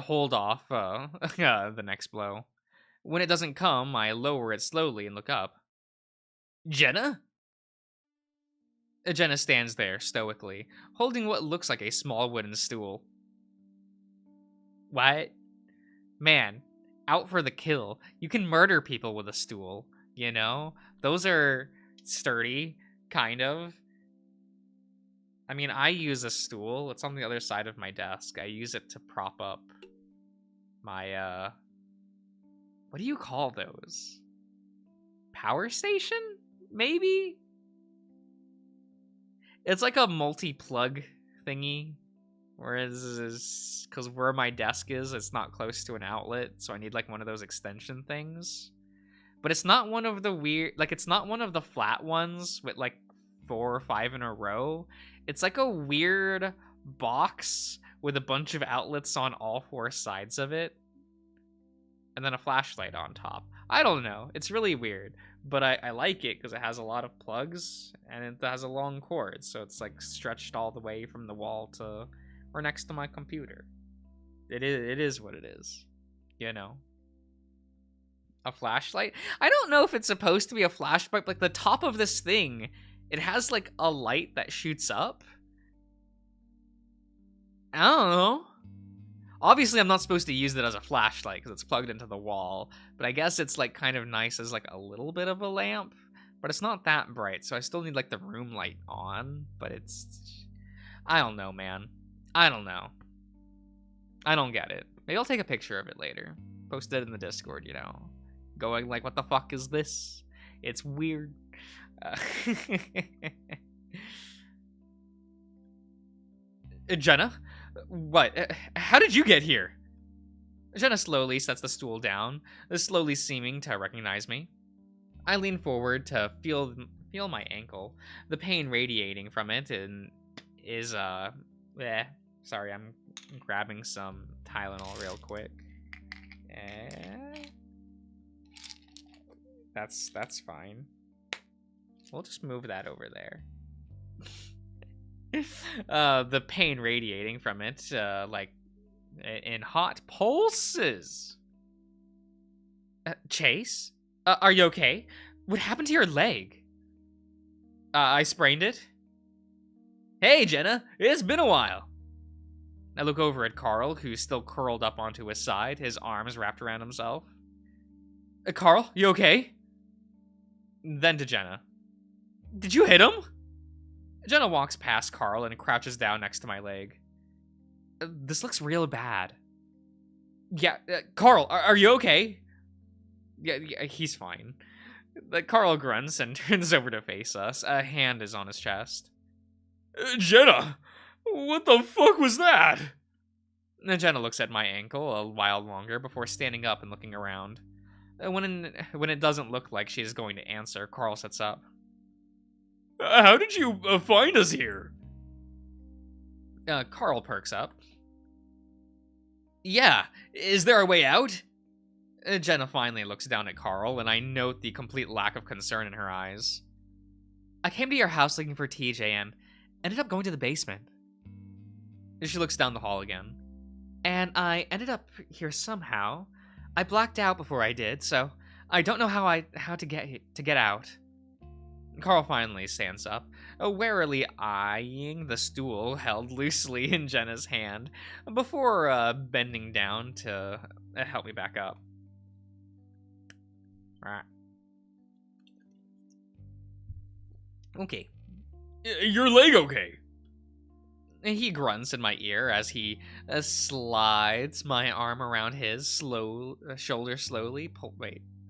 hold off the next blow. When it doesn't come, I lower it slowly and look up. Jenna? Jenna stands there, stoically, holding what looks like a small wooden stool. What? Man, out for the kill. You can murder people with a stool, you know? Those are sturdy, kind of. I mean, I use a stool. It's on the other side of my desk. I use it to prop up my, what do you call those? Power station? Maybe? It's like a multi-plug thingy. Whereas, because where my desk is, it's not close to an outlet, so I need like one of those extension things. But it's not one of the weird, like it's not one of the flat ones with like 4 or 5 in a row. It's like a weird box with a bunch of outlets on all 4 sides of it. And then a flashlight on top. I don't know. It's really weird. But I like it because it has a lot of plugs and it has a long cord. So it's like stretched all the way from the wall to or next to my computer. It is what it is. You know? A flashlight? I don't know if it's supposed to be a flashlight. Like the top of this thing, it has like a light that shoots up. I don't know. Obviously, I'm not supposed to use it as a flashlight because it's plugged into the wall, but I guess it's like kind of nice as like a little bit of a lamp, but it's not that bright, so I still need like the room light on, but it's... I don't know, man. I don't know. I don't get it. Maybe I'll take a picture of it later. Post it in the Discord, you know. Going like, what the fuck is this? It's weird. Jenna? What? How did you get here? Jenna slowly sets the stool down, slowly seeming to recognize me. I lean forward to feel my ankle. The pain radiating from it is sorry, I'm grabbing some Tylenol real quick. That's fine. We'll just move that over there. The pain radiating from it, like in hot pulses. Chase, are you okay? What happened to your leg? I sprained it. Hey, Jenna, it's been a while. I look over at Carl, who's still curled up onto his side, his arms wrapped around himself. Carl, you okay? Then to Jenna. Did you hit him? Jenna walks past Carl and crouches down next to my leg. This looks real bad. Yeah, Carl, are you okay? Yeah, he's fine. Carl grunts and turns over to face us. A hand is on his chest. Jenna, what the fuck was that? Jenna looks at my ankle a while longer before standing up and looking around. When it doesn't look like she is going to answer, Carl sits up. How did you find us here? Carl perks up. Yeah, is there a way out? Jenna finally looks down at Carl, and I note the complete lack of concern in her eyes. I came to your house looking for TJ and ended up going to the basement. She looks down the hall again. And I ended up here somehow. I blacked out before I did, so I don't know how to get out. Carl finally stands up, warily eyeing the stool held loosely in Jenna's hand, before bending down to help me back up. Alright. Okay. Your leg okay? He grunts in my ear as he slides my arm around his shoulder slowly,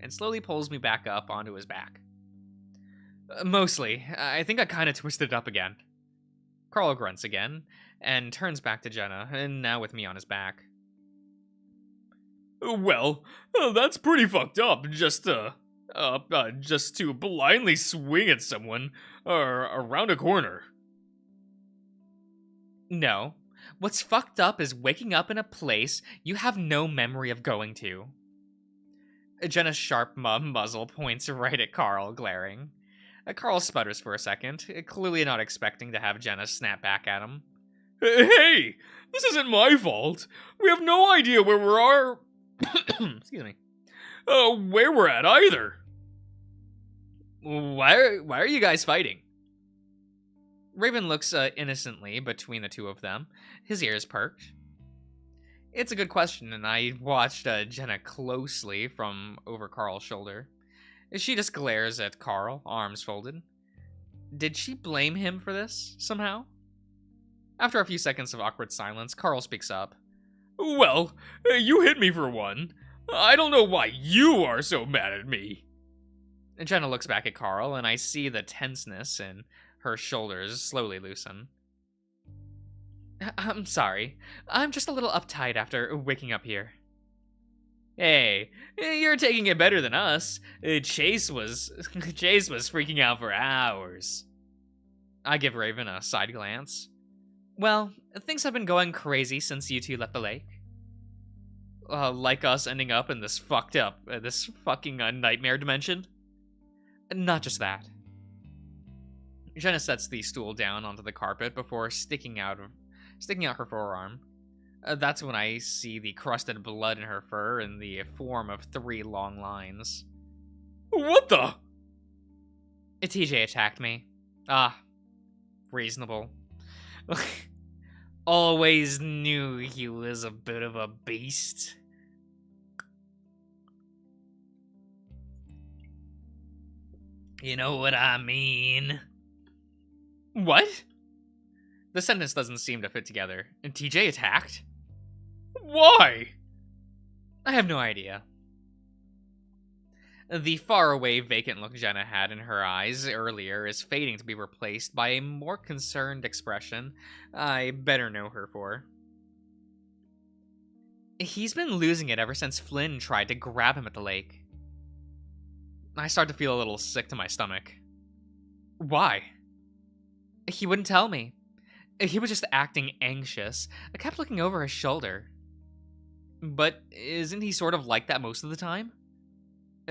slowly pulls me back up onto his back. Mostly. I think I kind of twisted it up again. Carl grunts again, and turns back to Jenna, and now with me on his back. Well, that's pretty fucked up, just to blindly swing at someone, around a corner. No. What's fucked up is waking up in a place you have no memory of going to. Jenna's sharp muzzle points right at Carl, glaring. Carl sputters for a second, clearly not expecting to have Jenna snap back at him. Hey! This isn't my fault! We have no idea where we are... Excuse me. Where we're at either! Why are you guys fighting? Raven looks innocently between the two of them, his ears perked. It's a good question, and I watched Jenna closely from over Carl's shoulder. She just glares at Carl, arms folded. Did she blame him for this, somehow? After a few seconds of awkward silence, Carl speaks up. Well, you hit me for one. I don't know why you are so mad at me. Jenna looks back at Carl, and I see the tenseness in Her shoulders slowly loosen. I'm sorry. I'm just a little uptight after waking up here. Hey, you're taking it better than us. Chase was Chase was freaking out for hours. I give Raven a side glance. Well, things have been going crazy since you two left the lake. Like us ending up in this this fucking nightmare dimension? Not just that. Jenna sets the stool down onto the carpet before sticking out her forearm. That's when I see the crusted blood in her fur in the form of 3 long lines. What the? TJ attacked me. Reasonable. Always knew he was a bit of a beast. You know what I mean? What? The sentence doesn't seem to fit together. And TJ attacked? Why? I have no idea. The faraway, vacant look Jenna had in her eyes earlier is fading to be replaced by a more concerned expression I better know her for. He's been losing it ever since Flynn tried to grab him at the lake. I start to feel a little sick to my stomach. Why? He wouldn't tell me. He was just acting anxious. I kept looking over his shoulder. But isn't he sort of like that most of the time?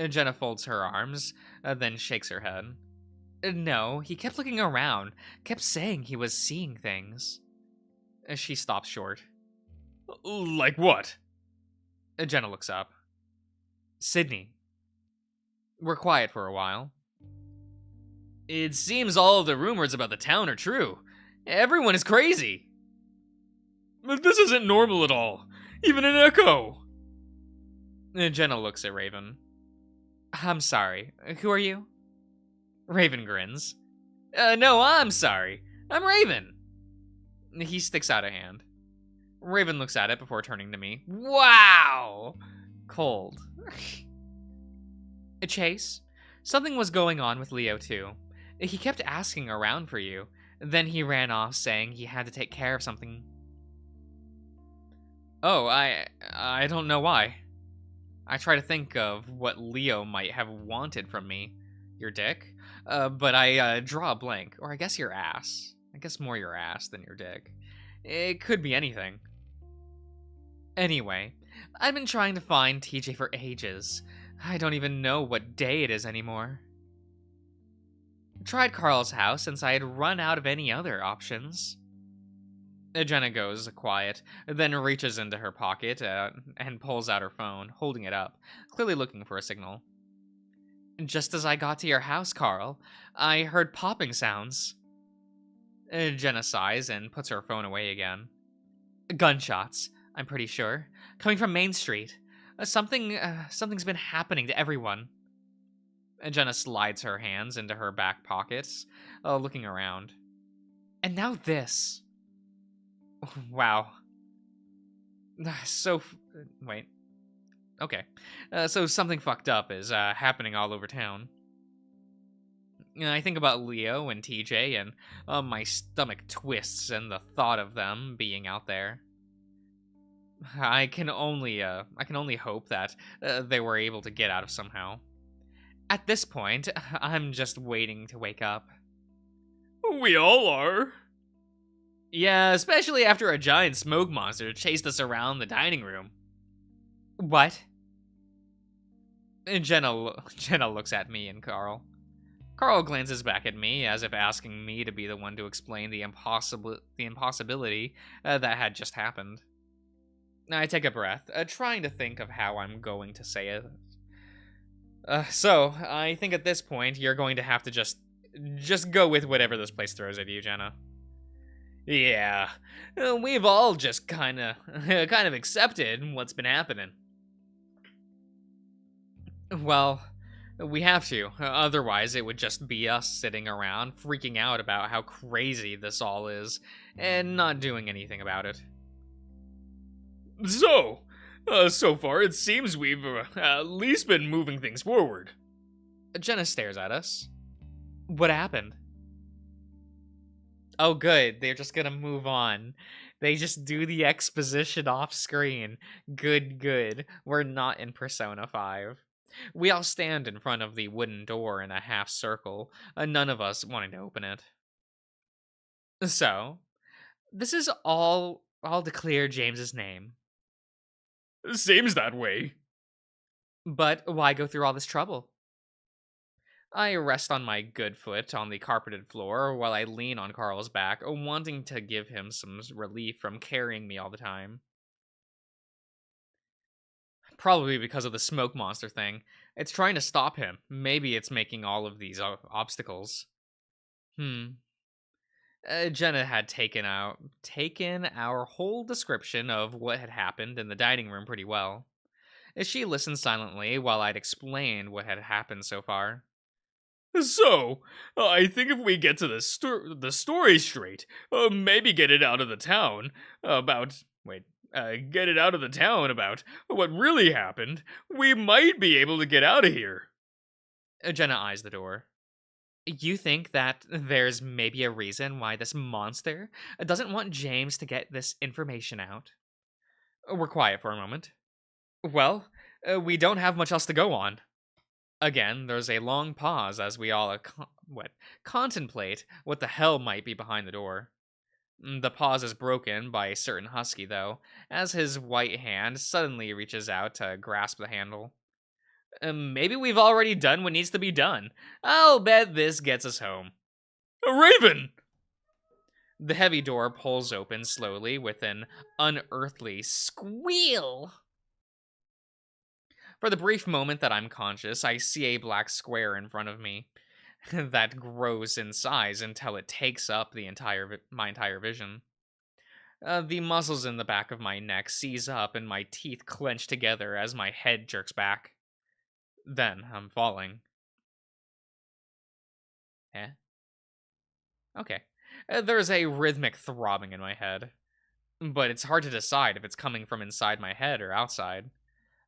Jenna folds her arms, then shakes her head. No, he kept looking around, kept saying he was seeing things. She stops short. Like what? Jenna looks up. Sydney. We're quiet for a while. It seems all of the rumors about the town are true. Everyone is crazy. But this isn't normal at all. Even in Echo. Jenna looks at Raven. I'm sorry. Who are you? Raven grins. No, I'm sorry. I'm Raven. He sticks out a hand. Raven looks at it before turning to me. Wow! Cold. Chase, something was going on with Leo too. He kept asking around for you. Then he ran off saying he had to take care of something. Oh, I don't know why. I try to think of what Leo might have wanted from me. Your dick? But I draw a blank. Or I guess your ass. I guess more your ass than your dick. It could be anything. Anyway, I've been trying to find TJ for ages. I don't even know what day it is anymore. Tried Carl's house since I had run out of any other options. Jenna goes quiet, then reaches into her pocket and pulls out her phone, holding it up, clearly looking for a signal. Just as I got to your house, Carl, I heard popping sounds. Jenna sighs and puts her phone away again. Gunshots, I'm pretty sure, coming from Main Street. Something's been happening to everyone. Jenna slides her hands into her back pockets, looking around. And now this. Wow. Wait. Okay. So something fucked up is happening all over town. I think about Leo and TJ, and my stomach twists and the thought of them being out there. I can only hope that they were able to get out of somehow. At this point, I'm just waiting to wake up. We all are. Yeah, especially after a giant smoke monster chased us around the dining room. What? Jenna looks at me and Carl. Carl glances back at me as if asking me to be the one to explain the impossibility that had just happened. I take a breath, trying to think of how I'm going to say it. So, I think at this point, you're going to have to just go with whatever this place throws at you, Jenna. Yeah, we've all just kind of accepted what's been happening. Well, we have to, otherwise it would just be us sitting around freaking out about how crazy this all is, and not doing anything about it. So far it seems we've at least been moving things forward. Jenna stares at us. What happened? Oh, good. They're just gonna move on. They just do the exposition off screen. Good, good. We're not in Persona 5. We all stand in front of the wooden door in a half circle, none of us wanting to open it. So, this is all to clear James's name. Seems that way. But why go through all this trouble? I rest on my good foot on the carpeted floor while I lean on Carl's back, wanting to give him some relief from carrying me all the time. Probably because of the smoke monster thing. It's trying to stop him. Maybe it's making all of these obstacles. Hmm. Jenna had taken our whole description of what had happened in the dining room pretty well. She listened silently while I'd explained what had happened so far. So, I think if we get to the story straight, maybe get it out of the town get it out of the town about what really happened, we might be able to get out of here. Jenna eyes the door. You think that there's maybe a reason why this monster doesn't want James to get this information out? We're quiet for a moment. Well, we don't have much else to go on. Again, there's a long pause as we all contemplate what the hell might be behind the door. The pause is broken by a certain husky, though, as his white hand suddenly reaches out to grasp the handle. Maybe we've already done what needs to be done. I'll bet this gets us home. A raven! The heavy door pulls open slowly with an unearthly squeal. For the brief moment that I'm conscious, I see a black square in front of me that grows in size until it takes up my entire vision. The muscles in the back of my neck seize up and my teeth clench together as my head jerks back. Then I'm falling. Eh? Okay. There's a rhythmic throbbing in my head, but it's hard to decide if it's coming from inside my head or outside.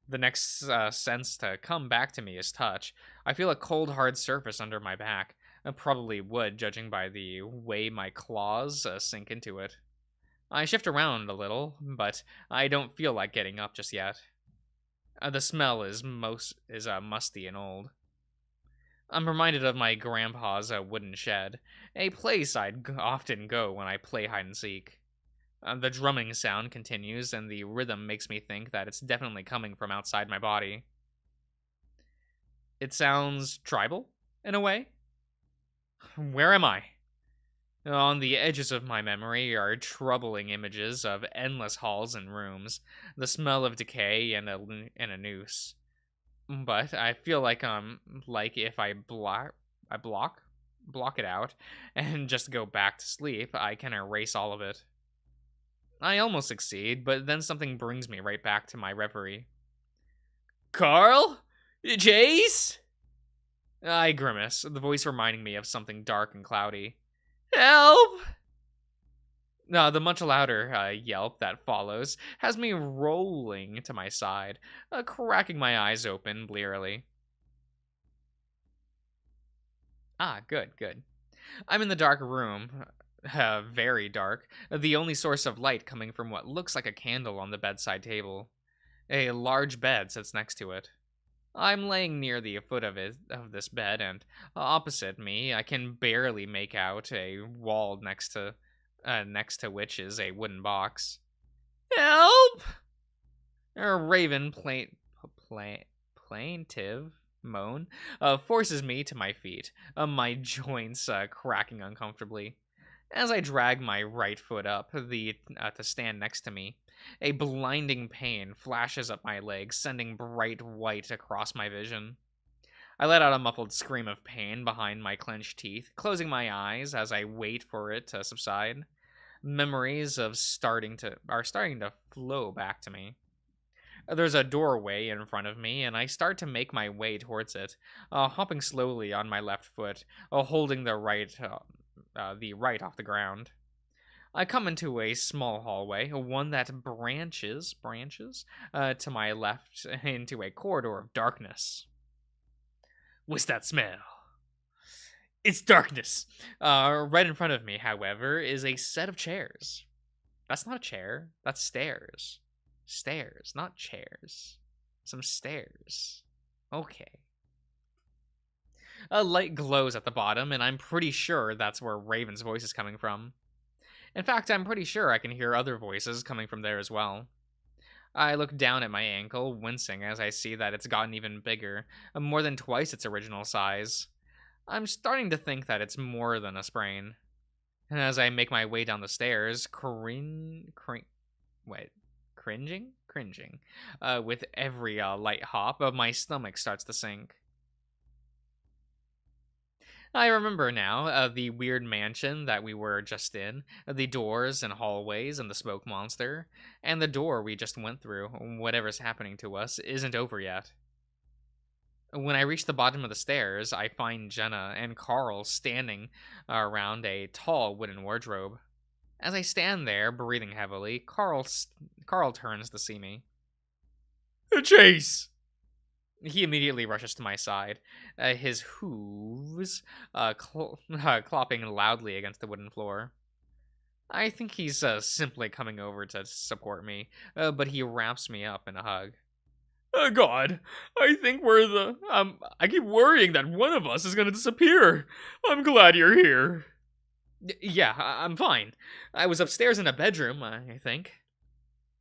The next sense to come back to me is touch. I feel a cold, hard surface under my back. Probably would, judging by the way my claws sink into it. I shift around a little, but I don't feel like getting up just yet. The smell is musty and old. I'm reminded of my grandpa's wooden shed, a place I'd often go when I play hide and seek. The drumming sound continues, and the rhythm makes me think that it's definitely coming from outside my body. It sounds tribal, in a way. Where am I? On the edges of my memory are troubling images of endless halls and rooms, the smell of decay, and a noose. But I feel like if I block it out, and just go back to sleep, I can erase all of it. I almost succeed, but then something brings me right back to my reverie. Carl? Jace? I grimace, the voice reminding me of something dark and cloudy. Help! The much louder yelp that follows has me rolling to my side, cracking my eyes open blearily. Ah, good, good. I'm in the dark room, very dark, the only source of light coming from what looks like a candle on the bedside table. A large bed sits next to it. I'm laying near the foot of this bed, and opposite me, I can barely make out a wall next to which is a wooden box. Help! A raven plaintive moan forces me to my feet, my joints cracking uncomfortably. As I drag my right foot up to stand next to me, a blinding pain flashes up my leg, sending bright white across my vision. I let out a muffled scream of pain behind my clenched teeth, closing my eyes as I wait for it to subside. Memories are starting to flow back to me. There's a doorway in front of me, and I start to make my way towards it, hopping slowly on my left foot, holding the right off the ground. I come into a small hallway, one that branches to my left into a corridor of darkness. What's that smell? It's darkness. Right in front of me, however, is a set of chairs. That's not a chair. That's stairs. Stairs, not chairs. Some stairs. Okay. A light glows at the bottom, and I'm pretty sure that's where Raven's voice is coming from. In fact, I'm pretty sure I can hear other voices coming from there as well. I look down at my ankle, wincing as I see that it's gotten even bigger, more than twice its original size. I'm starting to think that it's more than a sprain. And as I make my way down the stairs, cringing, with every light hop, my stomach starts to sink. I remember now the weird mansion that we were just in, the doors and hallways and the smoke monster, and the door we just went through. Whatever's happening to us isn't over yet. When I reach the bottom of the stairs, I find Jenna and Carl standing around a tall wooden wardrobe. As I stand there, breathing heavily, Carl turns to see me. Chase! He immediately rushes to my side, his hooves clopping loudly against the wooden floor. I think he's simply coming over to support me, but he wraps me up in a hug. God, I think I keep worrying that one of us is gonna disappear. I'm glad you're here. Yeah, I'm fine. I was upstairs in a bedroom, I think.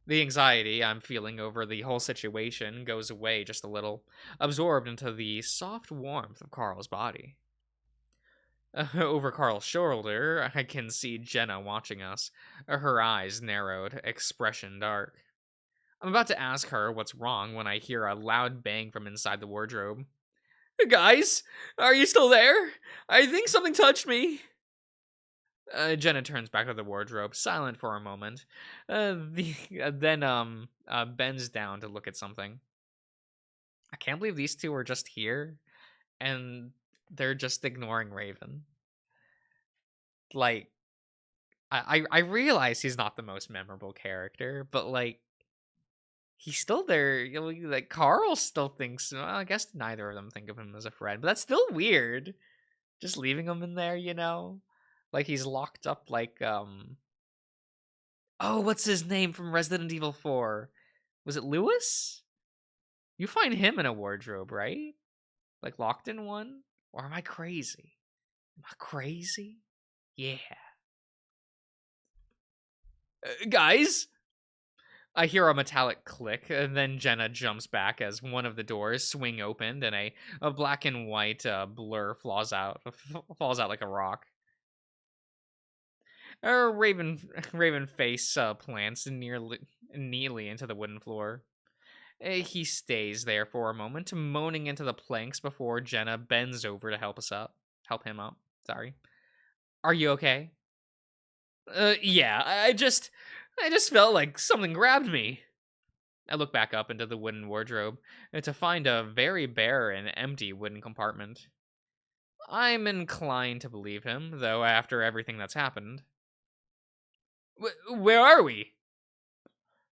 The anxiety I'm feeling over the whole situation goes away just a little, absorbed into the soft warmth of Carl's body. Over Carl's shoulder, I can see Jenna watching us, her eyes narrowed, expression dark. I'm about to ask her what's wrong when I hear a loud bang from inside the wardrobe. Guys, are you still there? I think something touched me. Jenna turns back to the wardrobe, silent for a moment. Then bends down to look at something. I can't believe these two are just here, and they're just ignoring Raven. Like, I realize he's not the most memorable character, but like, he's still there. You know, like Carl still thinks. Well, I guess neither of them think of him as a friend, but that's still weird. Just leaving him in there, you know. Like he's locked up like oh, what's his name from Resident Evil 4? Was it Lewis? You find him in a wardrobe, right? Like locked in one? Or am I crazy? Am I crazy? Yeah. Guys, I hear a metallic click, and then Jenna jumps back as one of the doors swing open, and a black and white blur falls out like a rock. Raven face plants neatly into the wooden floor. He stays there for a moment, moaning into the planks before Jenna bends over to help him up. Sorry. Are you okay? Yeah. I just felt like something grabbed me. I look back up into the wooden wardrobe to find a very bare and empty wooden compartment. I'm inclined to believe him, though, after everything that's happened. Where are we?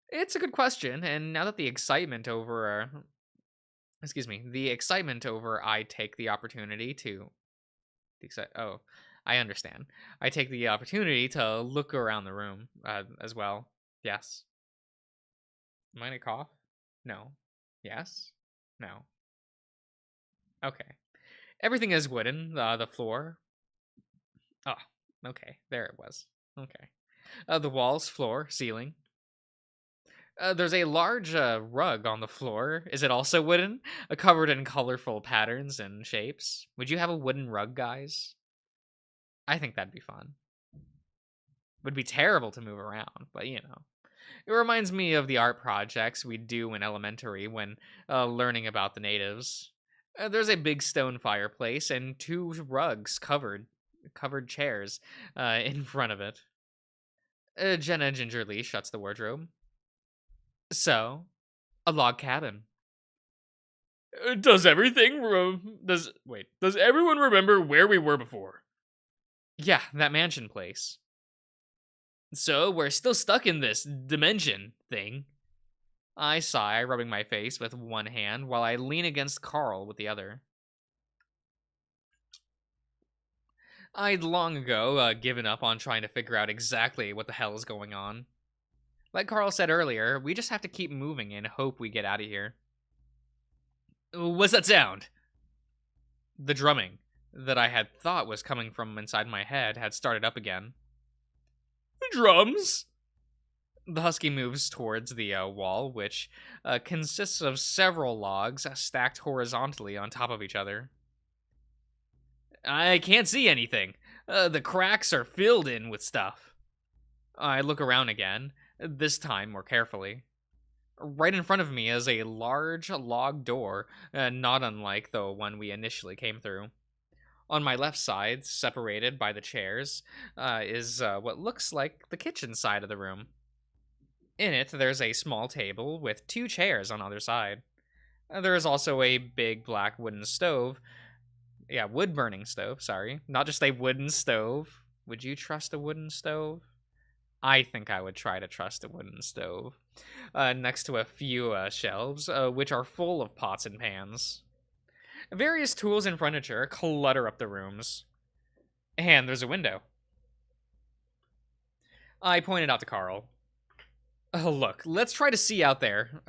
It's a good question, and now that the excitement over, I take the opportunity to, oh, I understand. I take the opportunity to look around the room as well. Yes. Am I gonna cough? No. Yes. No. Okay. Everything is wooden. The floor. Oh, okay. There it was. Okay. The walls, floor, ceiling. There's a large rug on the floor. Is it also wooden? Covered in colorful patterns and shapes. Would you have a wooden rug, guys? I think that'd be fun. Would be terrible to move around, but you know. It reminds me of the art projects we do in elementary when learning about the natives. There's a big stone fireplace and two rugs covered chairs in front of it. Jenna gingerly shuts the wardrobe. So, a log cabin. Does everyone remember where we were before? Yeah, that mansion place. So, we're still stuck in this dimension thing. I sigh, rubbing my face with one hand while I lean against Carl with the other. I'd long ago given up on trying to figure out exactly what the hell is going on. Like Carl said earlier, we just have to keep moving and hope we get out of here. What's that sound? The drumming that I had thought was coming from inside my head had started up again. Drums? The husky moves towards the wall, which consists of several logs stacked horizontally on top of each other. I can't see anything. The cracks are filled in with stuff. I look around again, this time more carefully. Right in front of me is a large log door, not unlike the one we initially came through. On my left side, separated by the chairs, is what looks like the kitchen side of the room. In it, there's a small table with 2 chairs on either side. There is also a big black wooden stove. Yeah, wood-burning stove, sorry. Not just a wooden stove. Would you trust a wooden stove? I think I would try to trust a wooden stove. Next to a few shelves, which are full of pots and pans. Various tools and furniture clutter up the rooms. And there's a window. I pointed out to Carl. Oh, look, let's try to see out there.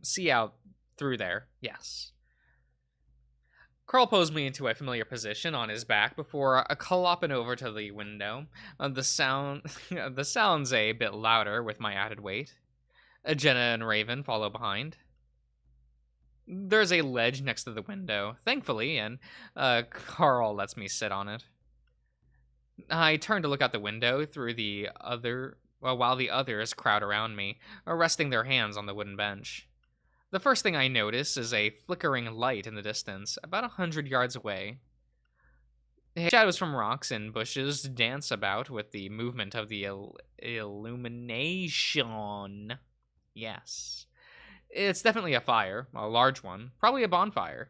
See out through there. Yes. Carl posed me into a familiar position on his back before clopping over to the window. The sound's a bit louder with my added weight. Jenna and Raven follow behind. There's a ledge next to the window, thankfully, and Carl lets me sit on it. I turn to look out the window while the others crowd around me, resting their hands on the wooden bench. The first thing I notice is a flickering light in the distance, about 100 yards away. Shadows from rocks and bushes dance about with the movement of the illumination. Yes. It's definitely a fire, a large one, probably a bonfire.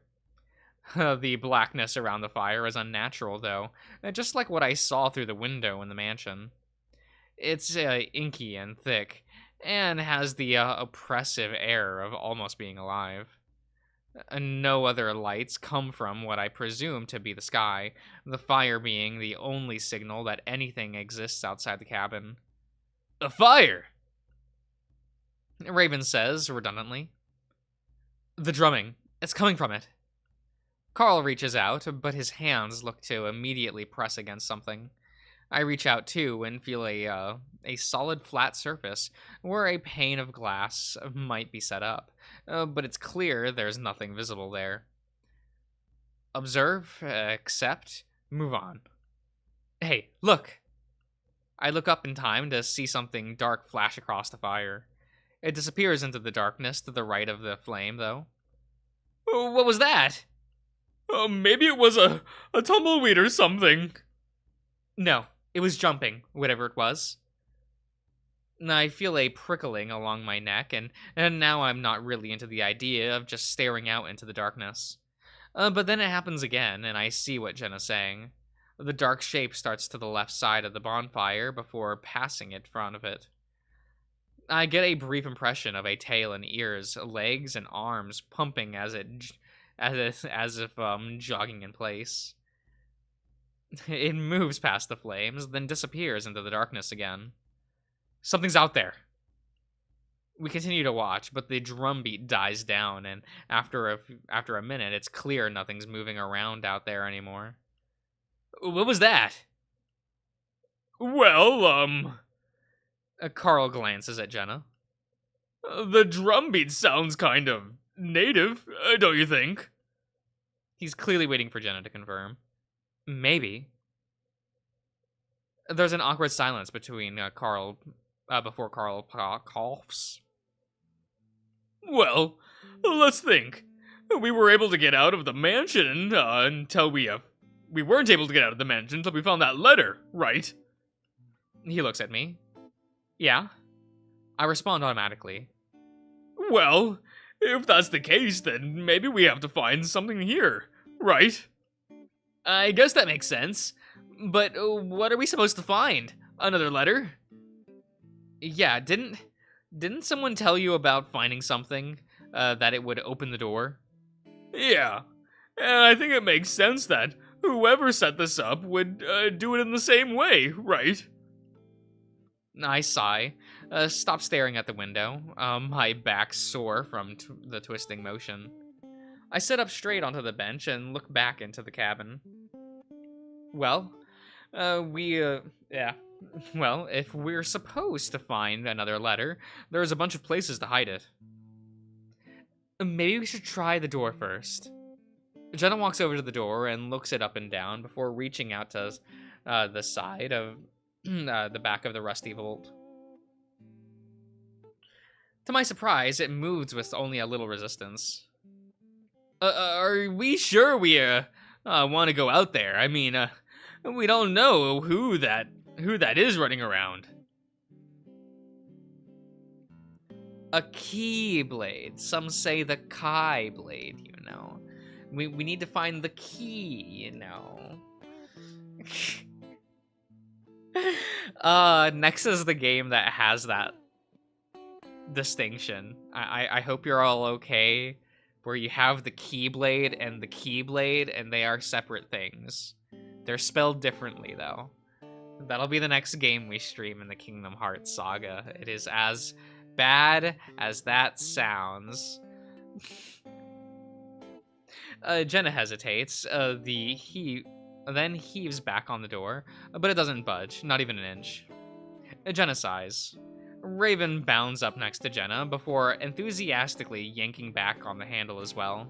The blackness around the fire is unnatural, though, just like what I saw through the window in the mansion. It's inky and thick, and has the oppressive air of almost being alive. No other lights come from what I presume to be the sky, the fire being the only signal that anything exists outside the cabin. A fire! Raven says, redundantly. The drumming. It's coming from it. Carl reaches out, but his hands look to immediately press against something. I reach out too and feel a solid flat surface where a pane of glass might be set up, but it's clear there's nothing visible there. Observe, accept, move on. Hey, look! I look up in time to see something dark flash across the fire. It disappears into the darkness to the right of the flame, though. What was that? Maybe it was a tumbleweed or something. No, it was jumping, whatever it was. I feel a prickling along my neck, and now I'm not really into the idea of just staring out into the darkness. But then it happens again, and I see what Jenna's saying. The dark shape starts to the left side of the bonfire before passing in front of it. I get a brief impression of a tail and ears, legs and arms pumping as if jogging in place. It moves past the flames, then disappears into the darkness again. Something's out there. We continue to watch, but the drumbeat dies down, and after a minute, it's clear nothing's moving around out there anymore. What was that? Well, Carl glances at Jenna. The drumbeat sounds kind of native, don't you think? He's clearly waiting for Jenna to confirm. Maybe. There's an awkward silence between before Carl coughs. Well, let's think. We were able to get out of the mansion until we weren't able to get out of the mansion until we found that letter, right? He looks at me. Yeah. I respond automatically. Well, if that's the case, then maybe we have to find something here, right? I guess that makes sense. But what are we supposed to find? Another letter? Yeah, didn't someone tell you about finding something that it would open the door? Yeah. And I think it makes sense that whoever set this up would do it in the same way, right? I sigh, stop staring at the window, my back sore from the twisting motion. I sit up straight onto the bench and look back into the cabin. Well, yeah. Well, if we're supposed to find another letter, there's a bunch of places to hide it. Maybe we should try the door first. Jenna walks over to the door and looks it up and down before reaching out to the side of the back of the rusty vault. To my surprise, it moves with only a little resistance. Are we sure we want to go out there? I mean, we don't know who that is running around. A keyblade. Some say the Kai blade, you know. We need to find the key, you know. Next is the game that has that distinction. I hope you're all okay. Where you have the keyblade and the keyblade, and they are separate things. They're spelled differently, though. That'll be the next game we stream in the Kingdom Hearts saga. It is as bad as that sounds. Jenna hesitates. Then heaves back on the door, but it doesn't budge, not even an inch. Jenna sighs. Raven bounds up next to Jenna before enthusiastically yanking back on the handle as well.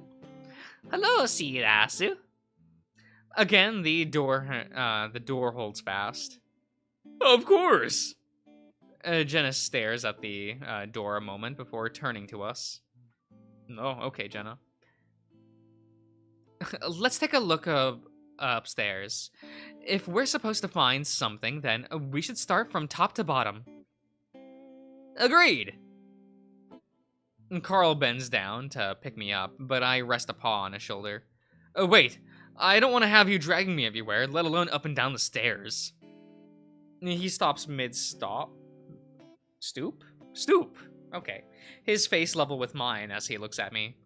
Hello, Shirasu. Again, the door holds fast. Of course. Jenna stares at the door a moment before turning to us. Oh, okay, Jenna. Let's take a look upstairs. If we're supposed to find something, then we should start from top to bottom. Agreed! Carl bends down to pick me up, but I rest a paw on his shoulder. Oh, wait, I don't want to have you dragging me everywhere, let alone up and down the stairs. He stops mid-stop. Stoop? Stoop! Okay. His face level with mine as he looks at me.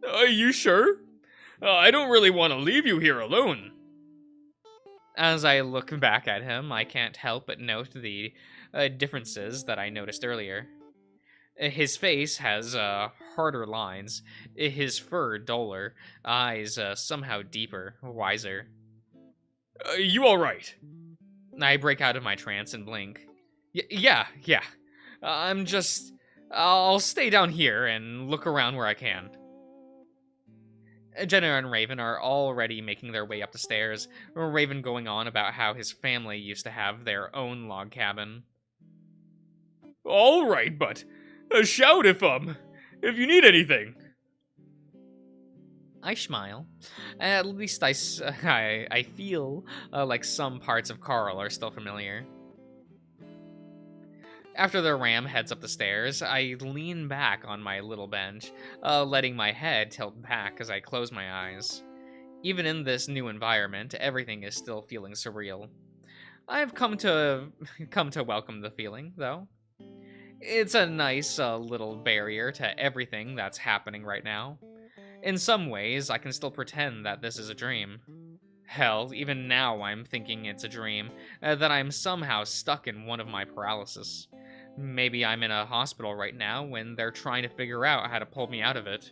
Are you sure? I don't really want to leave you here alone. As I look back at him, I can't help but note the differences that I noticed earlier. His face has harder lines, his fur duller, eyes somehow deeper, wiser. You alright? I break out of my trance and blink. Yeah. I'll stay down here and look around where I can. Jenna and Raven are already making their way up the stairs, Raven going on about how his family used to have their own log cabin. Alright, but shout if you need anything. I smile. At least I feel like some parts of Carl are still familiar. After the ram heads up the stairs, I lean back on my little bench, letting my head tilt back as I close my eyes. Even in this new environment, everything is still feeling surreal. I've come to welcome the feeling, though. It's a nice little barrier to everything that's happening right now. In some ways, I can still pretend that this is a dream. Hell, even now I'm thinking it's a dream, that I'm somehow stuck in one of my paralysis. Maybe I'm in a hospital right now when they're trying to figure out how to pull me out of it.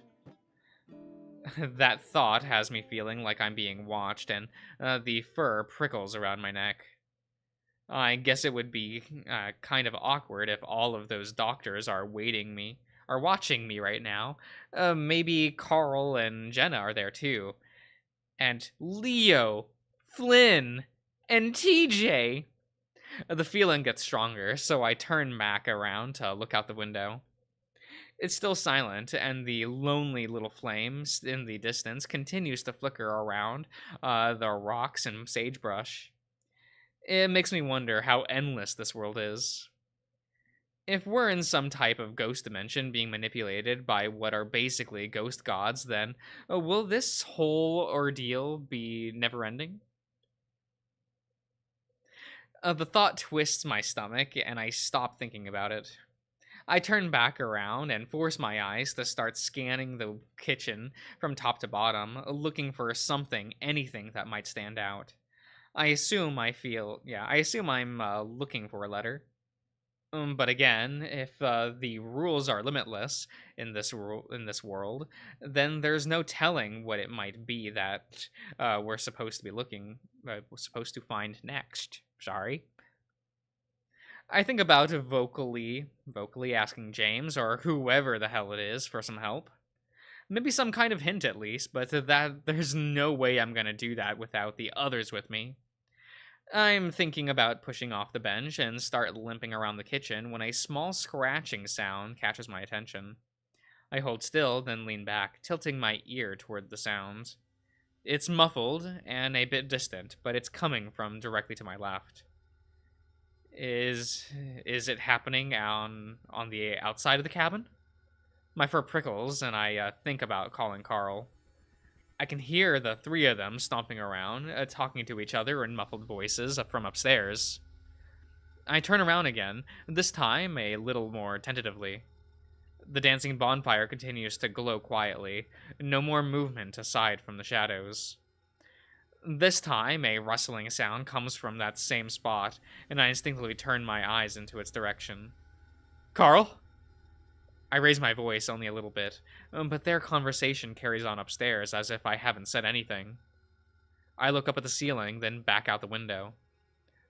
That thought has me feeling like I'm being watched, and the fur prickles around my neck. I guess it would be kind of awkward if all of those doctors are watching me right now. Maybe Carl and Jenna are there too. And Leo, Flynn, and TJ. The feeling gets stronger, so I turn back around to look out the window. It's still silent, and the lonely little flame in the distance continues to flicker around the rocks and sagebrush. It makes me wonder how endless this world is. If we're in some type of ghost dimension being manipulated by what are basically ghost gods, then will this whole ordeal be never-ending? The thought twists my stomach, and I stop thinking about it. I turn back around and force my eyes to start scanning the kitchen from top to bottom, looking for something, anything that might stand out. I assume I'm looking for a letter. But again, if the rules are limitless in this world, then there's no telling what it might be that we're supposed to be we're supposed to find next. Sorry. I think about vocally asking James or whoever the hell it is for some help. Maybe some kind of hint at least, but that there's no way I'm gonna do that without the others with me. I'm thinking about pushing off the bench and start limping around the kitchen when a small scratching sound catches my attention. I hold still, then lean back, tilting my ear toward the sound. It's muffled and a bit distant, but it's coming from directly to my left. Is it happening on the outside of the cabin? My fur prickles, and I think about calling Carl. I can hear the three of them stomping around, talking to each other in muffled voices from upstairs. I turn around again, this time a little more tentatively. The dancing bonfire continues to glow quietly, no more movement aside from the shadows. This time, a rustling sound comes from that same spot, and I instinctively turn my eyes into its direction. Carl? I raise my voice only a little bit, but their conversation carries on upstairs as if I haven't said anything. I look up at the ceiling, then back out the window.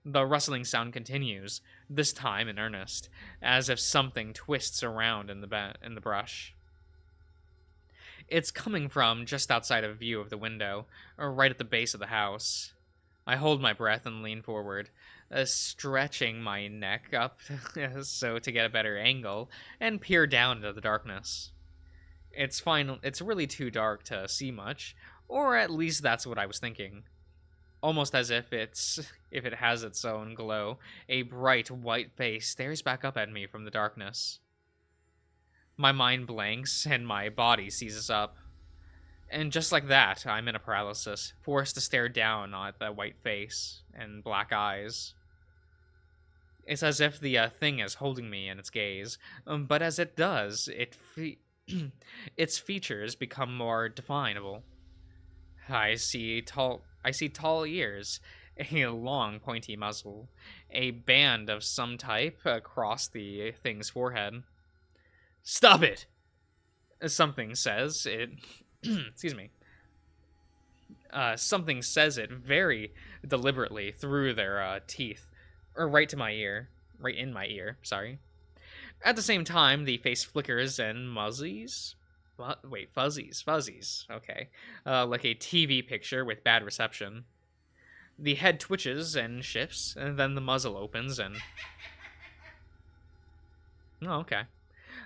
The rustling sound continues, this time in earnest, as if something twists around in the brush. It's coming from just outside of view of the window, or right at the base of the house. I hold my breath and lean forward, stretching my neck up so to get a better angle, and peer down into the darkness. It's really too dark to see much, or at least that's what I was thinking. Almost as if if it has its own glow, a bright white face stares back up at me from the darkness. My mind blanks and my body seizes up. And just like that, I'm in a paralysis, forced to stare down at that white face and black eyes. It's as if the thing is holding me in its gaze, but as it does, its features become more definable. I see tall ears, a long pointy muzzle, a band of some type across the thing's forehead. Stop it! Something says it. Excuse me. Something says it very deliberately through their teeth, or right in my ear. Sorry. At the same time, the face flickers and fuzzies. Okay, like a TV picture with bad reception. The head twitches and shifts, and then the muzzle opens and. Oh, okay.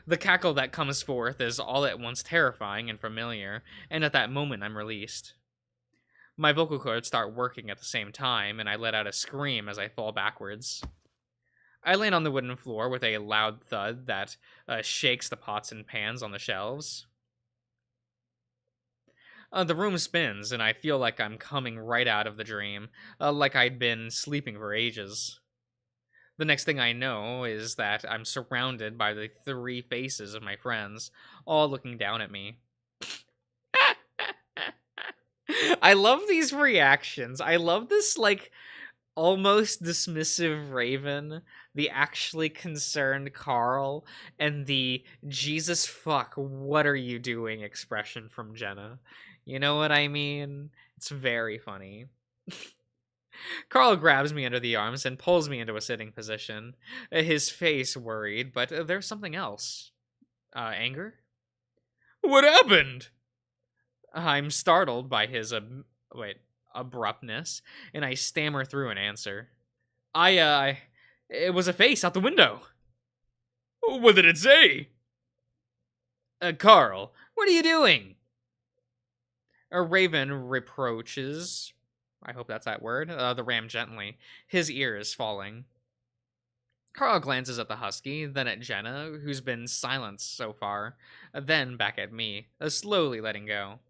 The cackle that comes forth is all at once terrifying and familiar, and at that moment I'm released. My vocal cords start working at the same time, and I let out a scream as I fall backwards. I land on the wooden floor with a loud thud that shakes the pots and pans on the shelves. The room spins, and I feel like I'm coming right out of the dream, like I'd been sleeping for ages. The next thing I know is that I'm surrounded by the three faces of my friends, all looking down at me. I love these reactions. I love this, like, almost dismissive Raven, the actually concerned Carl, and the Jesus fuck, what are you doing expression from Jenna. You know what I mean? It's very funny. Carl grabs me under the arms and pulls me into a sitting position, his face worried, but there's something else. Anger? What happened? I'm startled by his abruptness, and I stammer through an answer. It was a face out the window. What did it say? Carl, what are you doing? A Raven reproaches, I hope that's that word, the ram gently, his ear is falling. Carl glances at the husky, then at Jenna, who's been silent so far, then back at me, slowly letting go.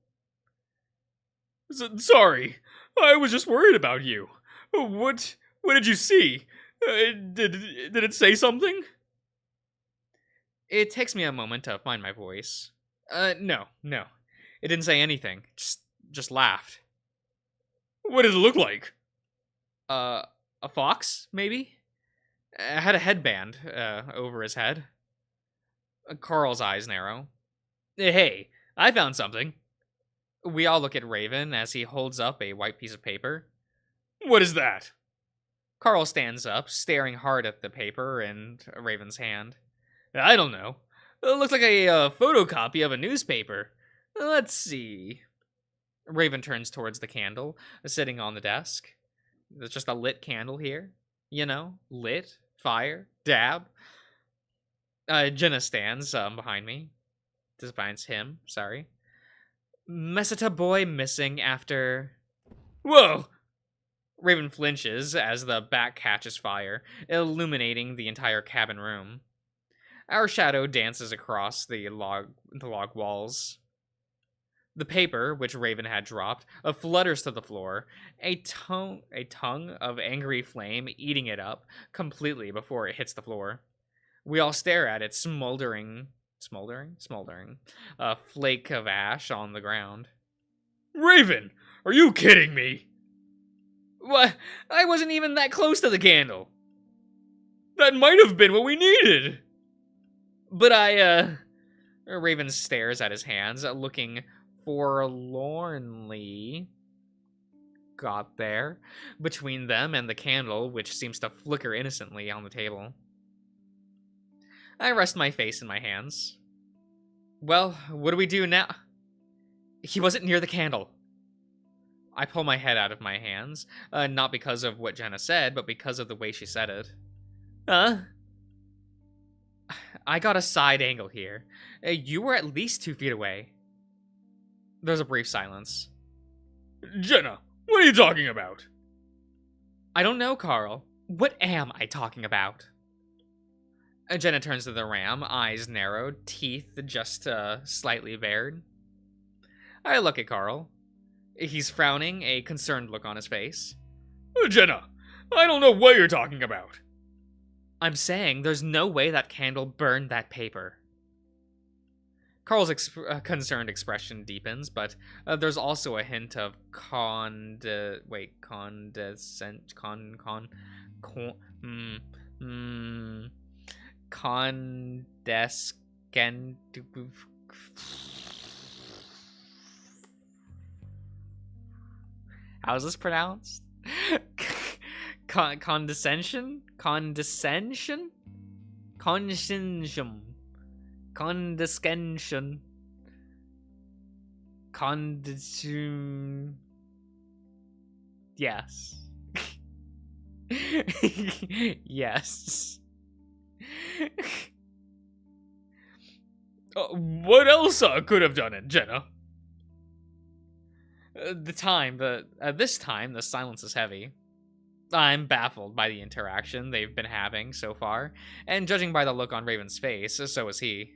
Sorry, I was just worried about you. What did you see? Did it say something? It takes me a moment to find my voice. No. It didn't say anything. Just laughed. What did it look like? A fox, maybe? Had a headband, over his head. Carl's eyes narrow. Hey, I found something. We all look at Raven as he holds up a white piece of paper. What is that? Carl stands up, staring hard at the paper in Raven's hand. I don't know. It looks like a photocopy of a newspaper. Let's see. Raven turns towards the candle, sitting on the desk. There's just a lit candle here. You know, lit, fire, dab. Jenna stands behind me. Behind him, sorry. Meseta boy missing after... Whoa! Raven flinches as the back catches fire, illuminating the entire cabin room. Our shadow dances across the log walls. The paper, which Raven had dropped, flutters to the floor, a tongue of angry flame eating it up completely before it hits the floor. We all stare at it, smoldering, a flake of ash on the ground. Raven, are you kidding me? What? I wasn't even that close to the candle. That might have been what we needed. But Raven stares at his hands, looking forlornly. Got there, between them and the candle, which seems to flicker innocently on the table. I rest my face in my hands. Well, what do we do now? He wasn't near the candle. I pull my head out of my hands, not because of what Jenna said, but because of the way she said it. Huh? I got a side angle here. You were at least 2 feet away. There's a brief silence. Jenna, what are you talking about? I don't know, Carl. What am I talking about? Jenna turns to the ram, eyes narrowed, teeth just slightly bared. I look at Carl. He's frowning, a concerned look on his face. Jenna, I don't know what you're talking about. I'm saying there's no way that candle burned that paper. Carl's concerned expression deepens, but there's also a hint of How's this pronounced? Condescension? Condescension? Condescension. Condescension. Condescension. Yes. Yes. What else could have done it, Jenna? This time, the silence is heavy. I'm baffled by the interaction they've been having so far, and judging by the look on Raven's face, so is he.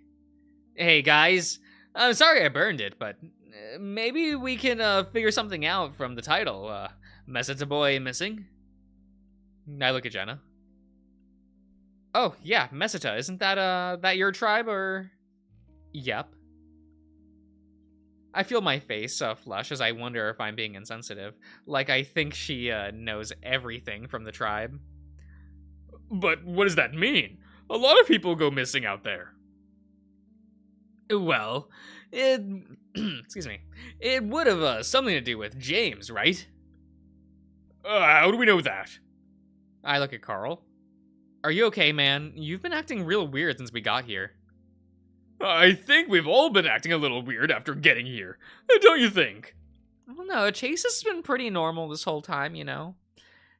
Hey guys, I'm sorry I burned it, but maybe we can figure something out from the title, Meseta boy missing? I look at Jenna. Oh, yeah, Meseta, isn't that your tribe, or...? Yep. I feel my face flush as I wonder if I'm being insensitive, like I think she knows everything from the tribe. But what does that mean? A lot of people go missing out there. Well, excuse me, it would have something to do with James, right? How do we know that? I look at Carl. Are you okay, man? You've been acting real weird since we got here. I think we've all been acting a little weird after getting here. Don't you think? I don't know. Chase has been pretty normal this whole time, you know?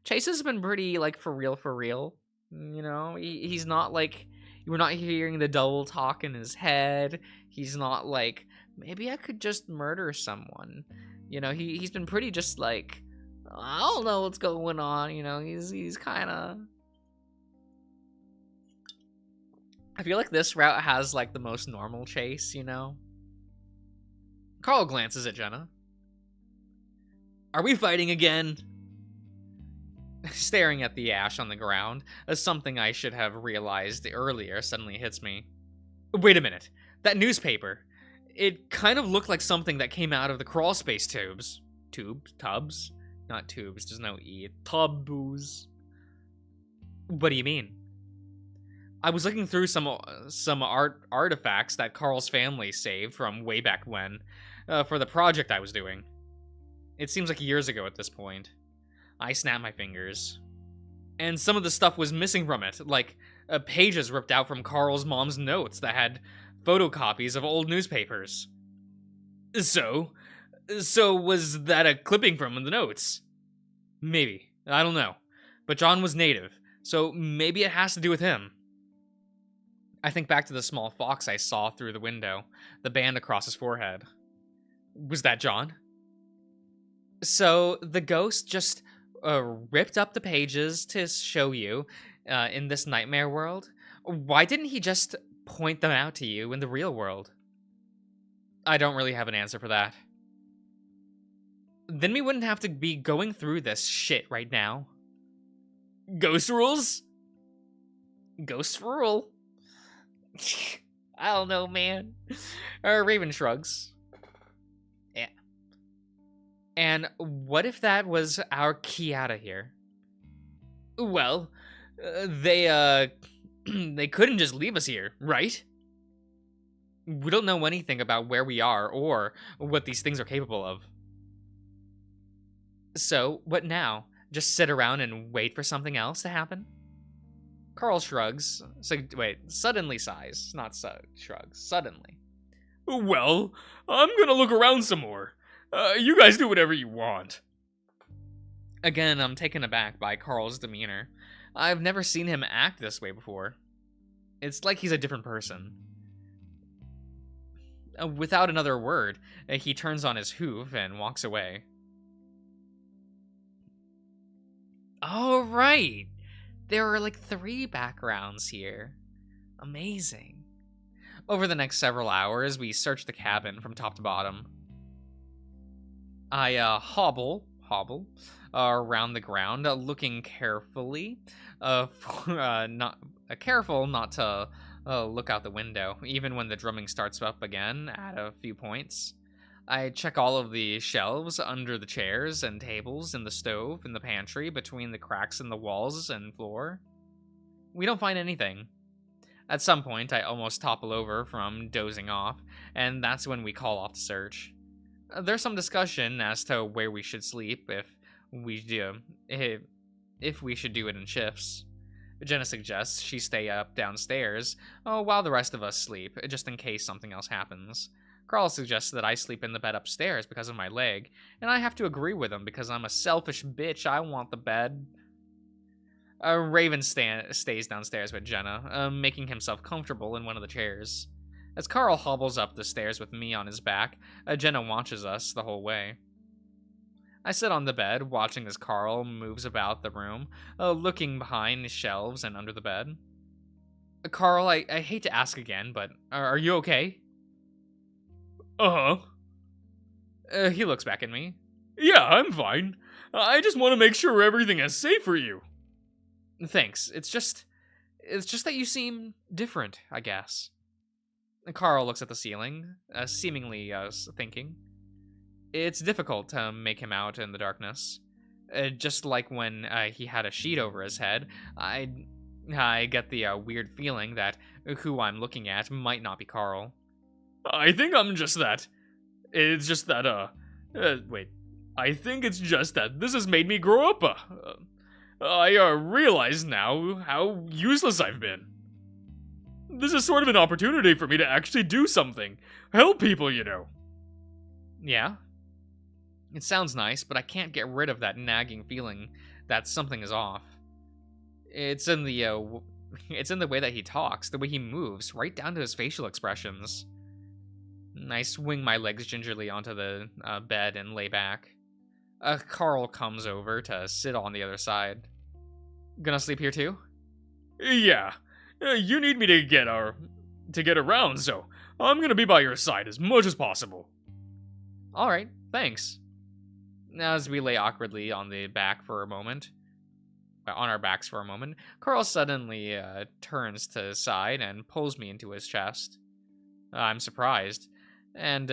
Chase has been pretty, like, for real. You know? He's not, like... We're not hearing the double talk in his head. He's not, like, maybe I could just murder someone. You know, he's been pretty just, like... I don't know what's going on, you know? He's kind of... I feel like this route has, like, the most normal Chase, you know? Carl glances at Jenna. Are we fighting again? Staring at the ash on the ground, as something I should have realized earlier suddenly hits me. Wait a minute. That newspaper. It kind of looked like something that came out of the crawl space tubes. Tubs? Not tubes, there's no E. Tubs. What do you mean? I was looking through some artifacts that Carl's family saved from way back when, for the project I was doing. It seems like years ago at this point. I snapped my fingers. And some of the stuff was missing from it, like pages ripped out from Carl's mom's notes that had photocopies of old newspapers. So was that a clipping from the notes? Maybe. I don't know. But John was native, so maybe it has to do with him. I think back to the small fox I saw through the window, the band across his forehead. Was that John? So the ghost just ripped up the pages to show you in this nightmare world? Why didn't he just point them out to you in the real world? I don't really have an answer for that. Then we wouldn't have to be going through this shit right now. Ghost rules? Ghost rule? I don't know, man. Raven shrugs. Yeah. And what if that was our key out of here? Well, they couldn't just leave us here, right? We don't know anything about where we are or what these things are capable of. So, what now? Just sit around and wait for something else to happen? Carl shrugs. Suddenly sighs. Not shrugs. Suddenly. Well, I'm gonna look around some more. You guys do whatever you want. Again, I'm taken aback by Carl's demeanor. I've never seen him act this way before. It's like he's a different person. Without another word, he turns on his hoof and walks away. Oh, right. There are like 3 backgrounds here. Amazing. Over the next several hours, we search the cabin from top to bottom. I hobble around the ground, looking carefully, careful not to look out the window, even when the drumming starts up again at a few points. I check all of the shelves under the chairs and tables, in the stove, in the pantry, between the cracks in the walls and floor. We don't find anything. At some point, I almost topple over from dozing off, and that's when we call off the search. There's some discussion as to where we should sleep if we should do it in shifts. Jenna suggests she stay up downstairs while the rest of us sleep, just in case something else happens. Carl suggests that I sleep in the bed upstairs because of my leg, and I have to agree with him because I'm a selfish bitch. I want the bed. Raven stays downstairs with Jenna, making himself comfortable in one of the chairs. As Carl hobbles up the stairs with me on his back, Jenna watches us the whole way. I sit on the bed, watching as Carl moves about the room, looking behind the shelves and under the bed. Carl, I hate to ask again, but are you okay? Uh-huh. He looks back at me. Yeah, I'm fine. I just want to make sure everything is safe for you. Thanks. It's just that you seem different, I guess. Carl looks at the ceiling, seemingly thinking. It's difficult to make him out in the darkness. Just like when he had a sheet over his head, I get the weird feeling that who I'm looking at might not be Carl. I think I'm just that. It's just that, I think it's just that this has made me grow up. I realize now how useless I've been. This is sort of an opportunity for me to actually do something. Help people, you know. Yeah? It sounds nice, but I can't get rid of that nagging feeling that something is off. It's in the way that he talks, the way he moves, right down to his facial expressions. I swing my legs gingerly onto the bed and lay back. Carl comes over to sit on the other side. Gonna sleep here too? Yeah. You need me to get around, so I'm gonna be by your side as much as possible. Alright, thanks. As we lay awkwardly on the back for a moment. on our backs for a moment, Carl suddenly turns to the side and pulls me into his chest. I'm surprised, and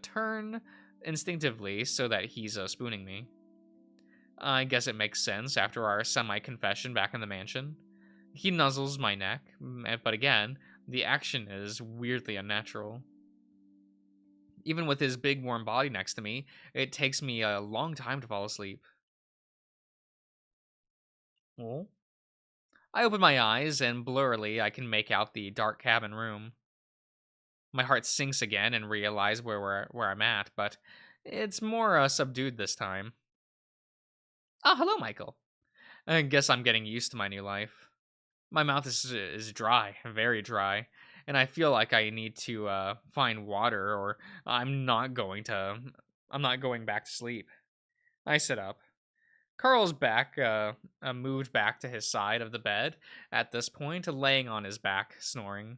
turn instinctively so that he's spooning me. I guess it makes sense after our semi-confession back in the mansion. He nuzzles my neck, but again, the action is weirdly unnatural. Even with his big warm body next to me, it takes me a long time to fall asleep. Oh. I open my eyes, and blurrily I can make out the dark cabin room. My heart sinks again and realize where I'm at, but it's more subdued this time. Ah, hello, Michael. I guess I'm getting used to my new life. My mouth is dry, very dry, and I feel like I need to find water, or I'm not going to. I'm not going back to sleep. I sit up. Carl's back moved back to his side of the bed at this point, laying on his back, snoring.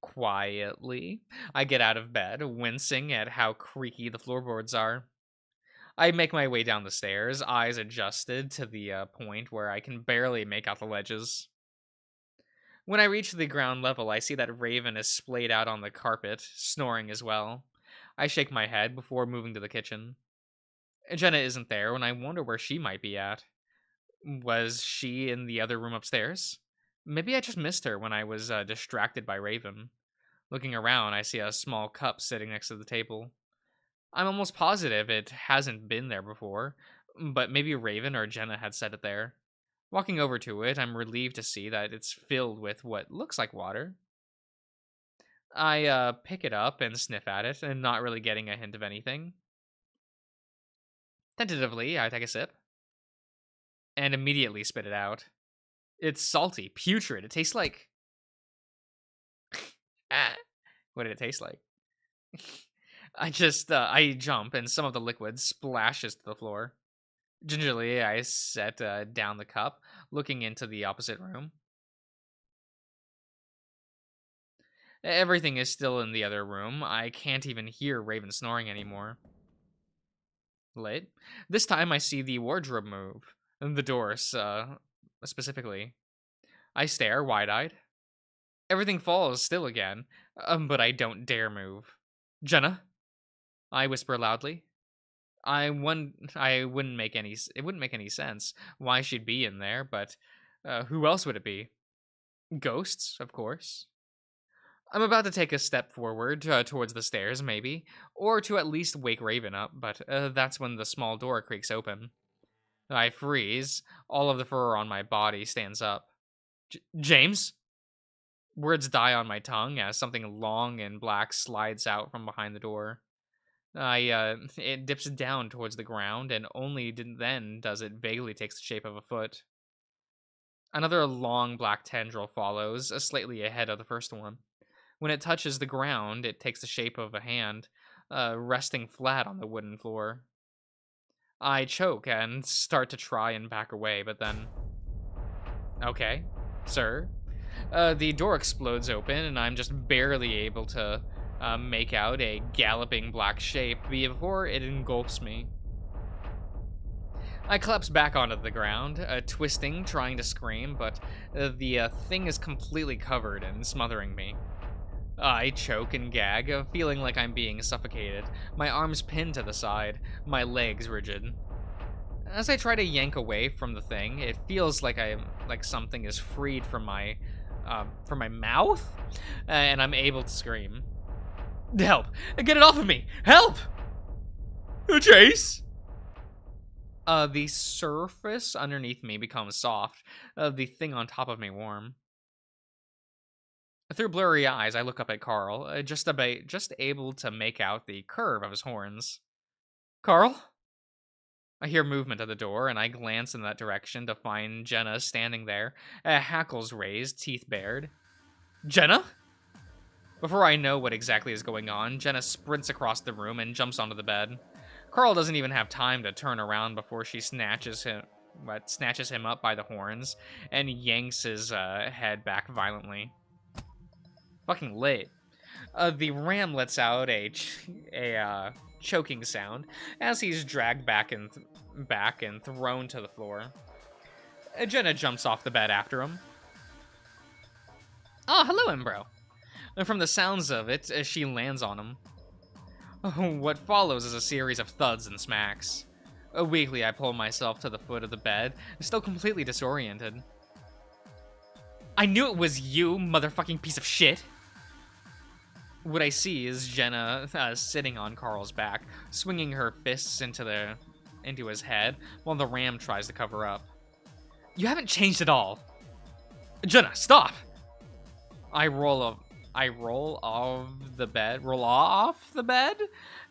Quietly, I get out of bed, wincing at how creaky the floorboards are. I make my way down the stairs, eyes adjusted to the point where I can barely make out the ledges. When I reach the ground level, I see that Raven is splayed out on the carpet, snoring as well. I shake my head before moving to the kitchen. Jenna isn't there, and I wonder where she might be at. Was she in the other room upstairs? Maybe I just missed her when I was distracted by Raven. Looking around, I see a small cup sitting next to the table. I'm almost positive it hasn't been there before, but maybe Raven or Jenna had set it there. Walking over to it, I'm relieved to see that it's filled with what looks like water. I pick it up and sniff at it, and not really getting a hint of anything. Tentatively, I take a sip and immediately spit it out. It's salty, putrid. It tastes like. Ah, what did it taste like? I jump, and some of the liquid splashes to the floor. Gingerly, I set down the cup, looking into the opposite room. Everything is still in the other room. I can't even hear Raven snoring anymore. Late. This time I see the wardrobe move. The doors, specifically. I stare, wide-eyed. Everything falls still again, but I don't dare move. Jenna? I whisper loudly. It wouldn't make any sense why she'd be in there, but who else would it be? Ghosts, of course. I'm about to take a step forward towards the stairs, maybe, or to at least wake Raven up, but that's when the small door creaks open. I freeze. All of the fur on my body stands up. James? Words die on my tongue as something long and black slides out from behind the door. It dips down towards the ground, and only then does it vaguely take the shape of a foot. Another long black tendril follows, slightly ahead of the first one. When it touches the ground, it takes the shape of a hand, resting flat on the wooden floor. I choke and start to try and back away, but then... Okay, sir. The door explodes open, and I'm just barely able to make out a galloping black shape before it engulfs me. I collapse back onto the ground, twisting, trying to scream, but the thing is completely covered and smothering me. I choke and gag, feeling like I'm being suffocated, my arms pinned to the side, my legs rigid. As I try to yank away from the thing, it feels like something is freed from my mouth, and I'm able to scream. Help! Get it off of me! Help! Chase? The surface underneath me becomes soft, the thing on top of me warm. Through blurry eyes, I look up at Carl, just able to make out the curve of his horns. Carl? I hear movement at the door, and I glance in that direction to find Jenna standing there, hackles raised, teeth bared. Jenna? Before I know what exactly is going on, Jenna sprints across the room and jumps onto the bed. Carl doesn't even have time to turn around before she snatches him up by the horns and yanks his head back violently. Fucking lit. The ram lets out a choking sound as he's dragged back back and thrown to the floor. Jenna jumps off the bed after him. Oh, hello, Embro. And from the sounds of it, she lands on him. What follows is a series of thuds and smacks. Weakly, I pull myself to the foot of the bed, still completely disoriented. I knew it was you, motherfucking piece of shit! What I see is Jenna sitting on Carl's back, swinging her fists into his head, while the ram tries to cover up. You haven't changed at all! Jenna, stop! I roll off the bed,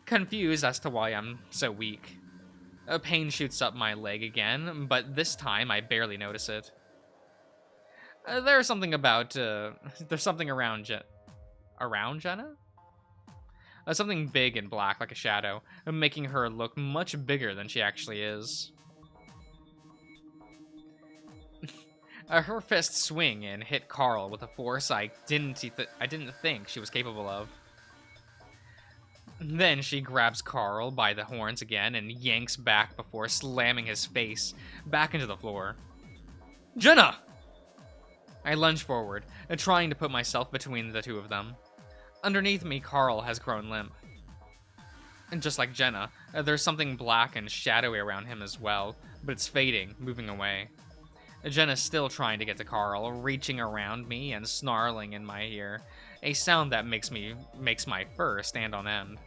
confused as to why I'm so weak. Pain shoots up my leg again, but this time I barely notice it. There's something around Jenna? Something big and black like a shadow, making her look much bigger than she actually is. Her fists swing and hit Carl with a force I didn't think she was capable of. Then she grabs Carl by the horns again and yanks back before slamming his face back into the floor. Jenna! I lunge forward, trying to put myself between the two of them. Underneath me, Carl has grown limp. And just like Jenna, there's something black and shadowy around him as well, but it's fading, moving away. Jenna's still trying to get to Carl, reaching around me and snarling in my ear, a sound that makes my fur stand on end.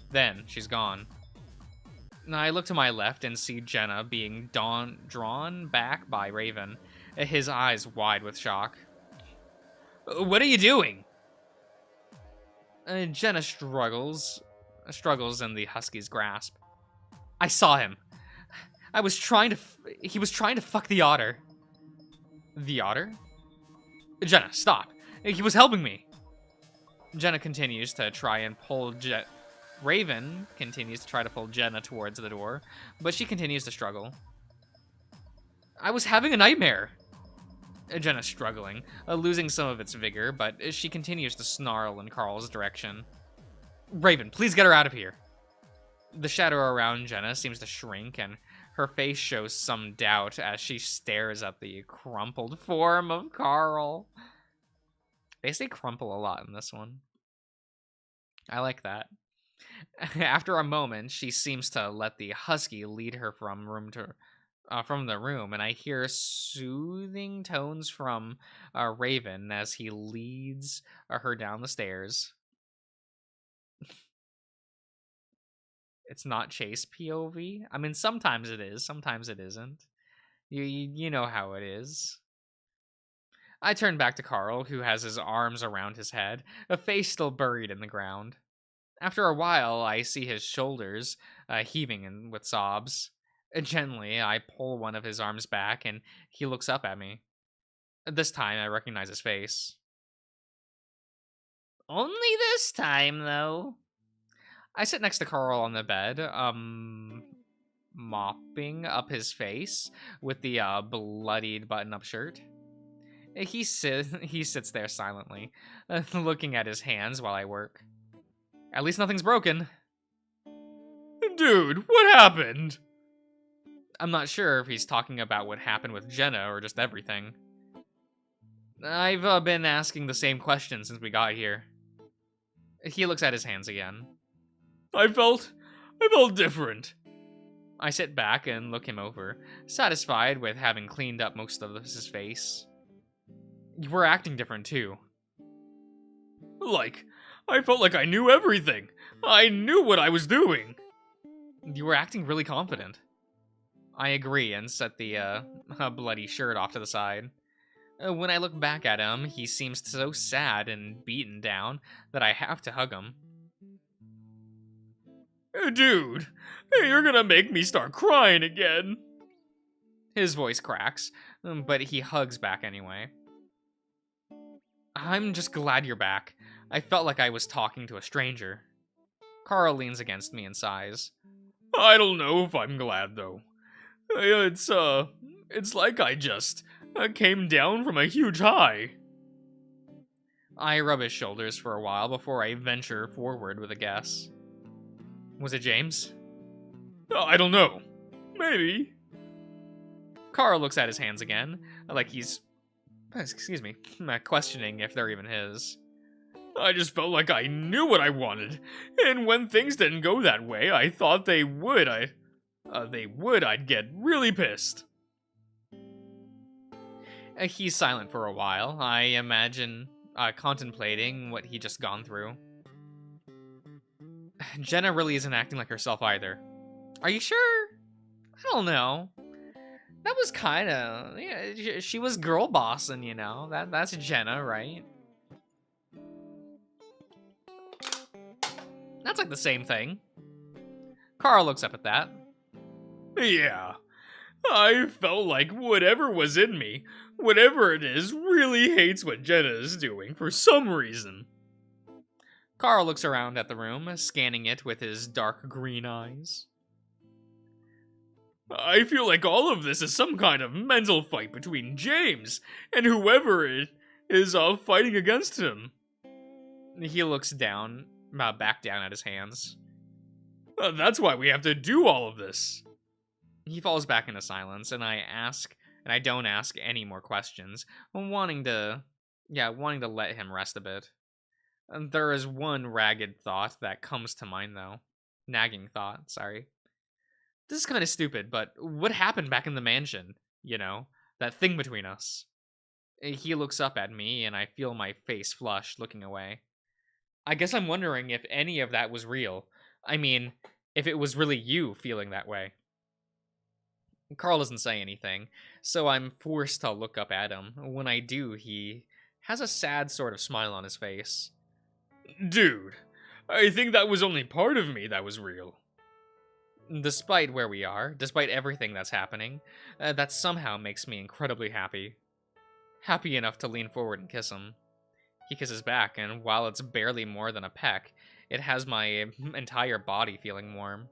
Then she's gone. Now I look to my left and see Jenna being drawn back by Raven, his eyes wide with shock. What are you doing? Jenna struggles in the husky's grasp. I saw him. He was trying to fuck the otter. The otter? Jenna, stop. He was helping me. Jenna continues to try and pull Raven continues to try to pull Jenna towards the door, but she continues to struggle. I was having a nightmare. Jenna's struggling, losing some of its vigor, but she continues to snarl in Carl's direction. Raven, please get her out of here. The shadow around Jenna seems to shrink, and her face shows some doubt as she stares at the crumpled form of Carl. They say crumple a lot in this one. I like that. After a moment, she seems to let the husky lead her from the room, and I hear soothing tones from Raven as he leads her down the stairs. It's not Chase POV. I mean, sometimes it is, sometimes it isn't. You know how it is. I turn back to Carl, who has his arms around his head, a face still buried in the ground. After a while, I see his shoulders heaving with sobs. Gently, I pull one of his arms back, and he looks up at me. This time, I recognize his face. Only this time, though. I sit next to Carl on the bed, mopping up his face with the bloodied button-up shirt. He sits there silently, looking at his hands while I work. At least nothing's broken. Dude, what happened? I'm not sure if he's talking about what happened with Jenna or just everything. I've been asking the same question since we got here. He looks at his hands again. I felt different. I sit back and look him over, satisfied with having cleaned up most of his face. You were acting different too. I felt like I knew everything. I knew what I was doing. You were acting really confident. I agree and set the bloody shirt off to the side. When I look back at him, he seems so sad and beaten down that I have to hug him. Dude, you're gonna make me start crying again. His voice cracks, but he hugs back anyway. I'm just glad you're back. I felt like I was talking to a stranger. Carl leans against me and sighs. I don't know if I'm glad, though. It's like I just came down from a huge high. I rub his shoulders for a while before I venture forward with a guess. Was it James? I don't know. maybe. Carl looks at his hands again, like he's, excuse me, questioning if they're even his. I just felt like I knew what I wanted, and when things didn't go that way, I thought they would. I'd get really pissed. He's silent for a while, I imagine, contemplating what he just gone through. Jenna really isn't acting like herself either. Are you sure? I don't know. That was kind of, yeah, she was girl bossing, you know. That's Jenna, right? That's like the same thing. Carl looks up at that. Yeah. I felt like whatever was in me, whatever it is, really hates what Jenna is doing for some reason. Carl looks around at the room, scanning it with his dark green eyes. I feel like all of this is some kind of mental fight between James and whoever it is fighting against him. He looks down, back down at his hands. That's why we have to do all of this. He falls back into silence, and I don't ask any more questions, wanting to let him rest a bit. And there is one ragged thought that comes to mind, though. Nagging thought, sorry. This is kind of stupid, but what happened back in the mansion? You know, that thing between us. He looks up at me, and I feel my face flush, looking away. I guess I'm wondering if any of that was real. I mean, if it was really you feeling that way. Carl doesn't say anything, so I'm forced to look up at him. When I do, he has a sad sort of smile on his face. Dude, I think that was only part of me that was real. Despite where we are, despite everything that's happening, that somehow makes me incredibly happy. Happy enough to lean forward and kiss him. He kisses back, and while it's barely more than a peck, it has my entire body feeling warm.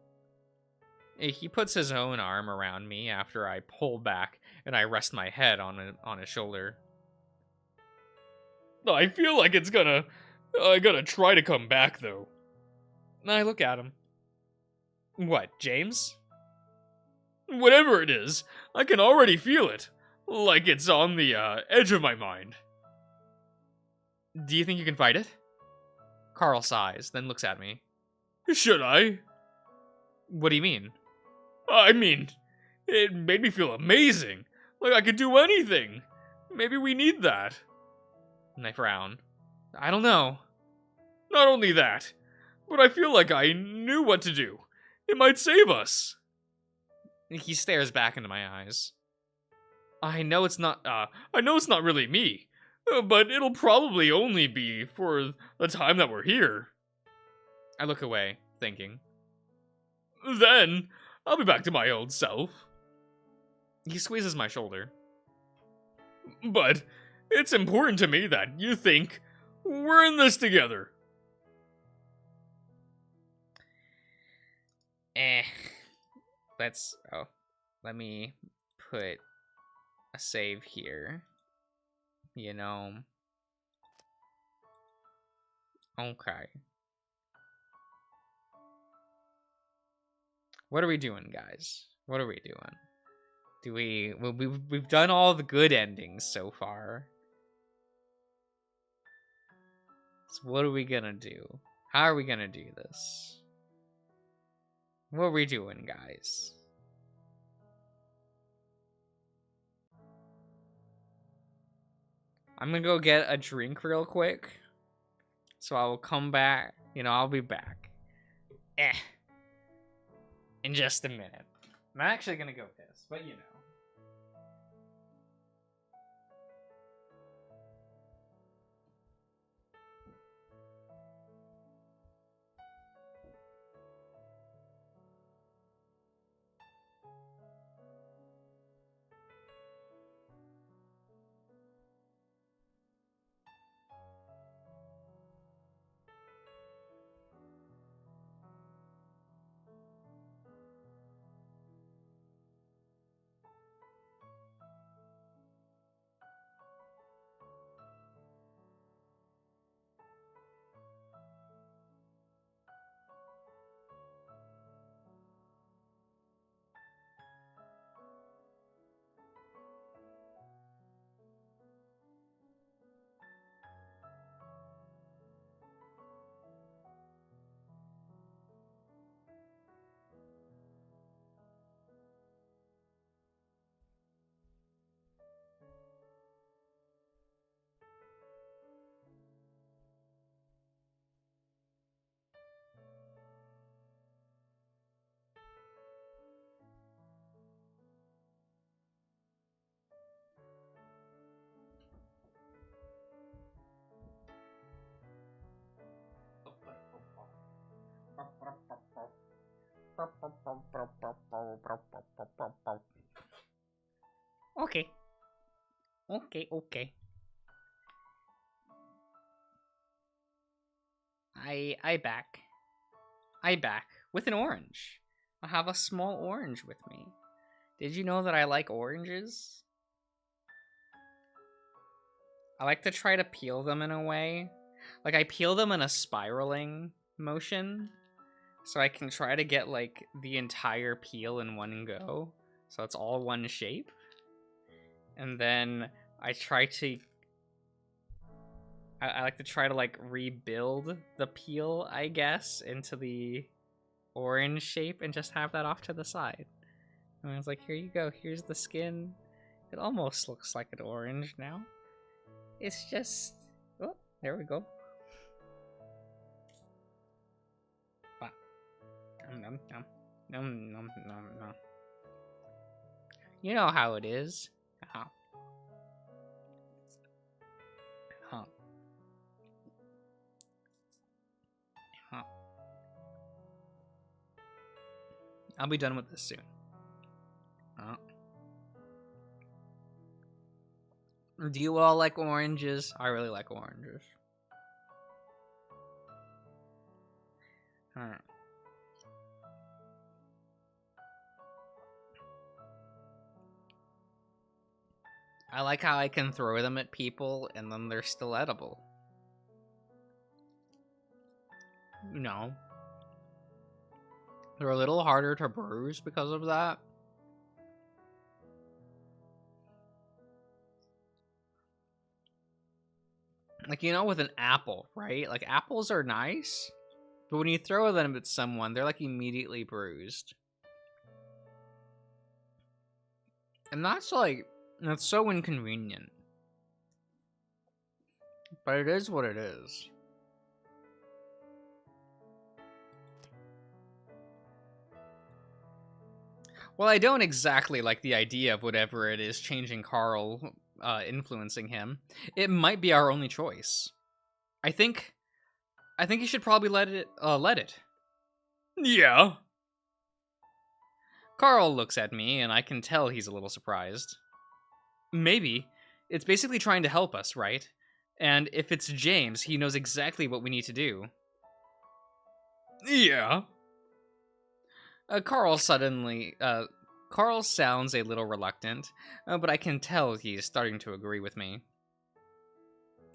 He puts his own arm around me after I pull back and I rest my head on his shoulder. I feel like it's gonna try to come back, though. I look at him. What, James? Whatever it is, I can already feel it. Like it's on the edge of my mind. Do you think you can fight it? Carl sighs, then looks at me. Should I? What do you mean? I mean, it made me feel amazing. Like I could do anything. Maybe we need that. And I frown. I don't know. Not only that, but I feel like I knew what to do. It might save us. He stares back into my eyes. I know it's not really me, but it'll probably only be for the time that we're here. I look away, thinking. Then, I'll be back to my old self. He squeezes my shoulder. But it's important to me that you think we're in this together. Let me put a save here. You know. Okay. What are we doing, guys? What are we doing? We've done all the good endings so far. So what are we gonna do? How are we gonna do this? What are we doing, guys? I'm gonna go get a drink real quick. So I will come back. I'll be back. In just a minute. I'm actually gonna go piss, but Okay. I back. I back with an orange. I have a small orange with me. Did you know that I like oranges? I like to try to peel them in a way. Like, I peel them in a spiraling motion, so I can try to get, like, the entire peel in one go. So it's all one shape. And then I try to... I like to try to, like, rebuild the peel, I guess, into the orange shape and just have that off to the side. And I was like, here you go, here's the skin. It almost looks like an orange now. It's just... Oh, there we go. Wow. Nom, nom, nom, nom, nom, nom. You know how it is. Huh. Huh. Huh. I'll be done with this soon. Huh. Do you all like oranges? I really like oranges. Alright. I like how I can throw them at people and then they're still edible. You know. They're a little harder to bruise because of that. Like, you know, with an apple, right? Like, apples are nice, but when you throw them at someone, they're, like, immediately bruised. And that's, like, that's so inconvenient. But it is what it is. Well, I don't exactly like the idea of whatever it is changing Carl, influencing him. It might be our only choice. I think you should probably let it. Yeah. Carl looks at me, and I can tell he's a little surprised. Maybe. It's basically trying to help us, right? And if it's James, he knows exactly what we need to do. Yeah. Carl sounds a little reluctant, but I can tell he's starting to agree with me.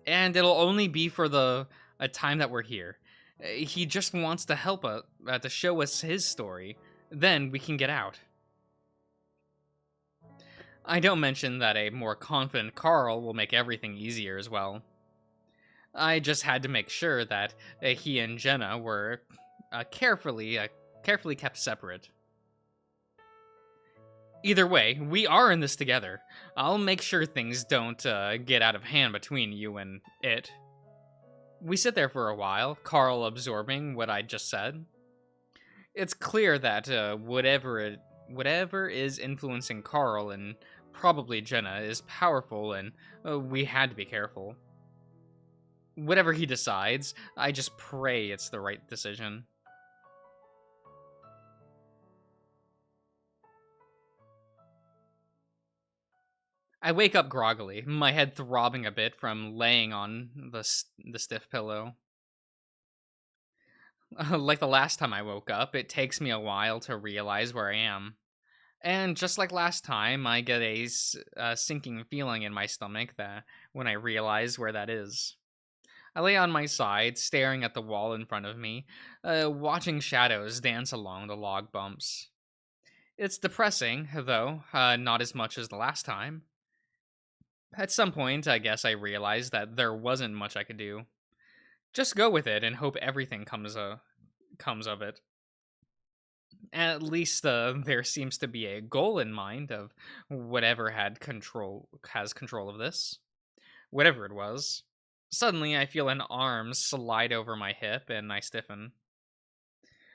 And it'll only be for a time that we're here. He just wants to help us, to show us his story. Then we can get out. I don't mention that a more confident Carl will make everything easier as well. I just had to make sure that he and Jenna were carefully kept separate. Either way, we are in this together. I'll make sure things don't get out of hand between you and it. We sit there for a while, Carl absorbing what I just said. It's clear that whatever is influencing Carl and probably Jenna is powerful, and we had to be careful. Whatever he decides, I just pray it's the right decision. I wake up groggily, my head throbbing a bit from laying on the stiff pillow. Like the last time I woke up, it takes me a while to realize where I am. And just like last time, I get a sinking feeling in my stomach that when I realize where that is. I lay on my side, staring at the wall in front of me, watching shadows dance along the log bumps. It's depressing, though, not as much as the last time. At some point, I guess I realized that there wasn't much I could do. Just go with it and hope everything comes of it. At least there seems to be a goal in mind of whatever has control of this. Whatever it was. Suddenly, I feel an arm slide over my hip and I stiffen.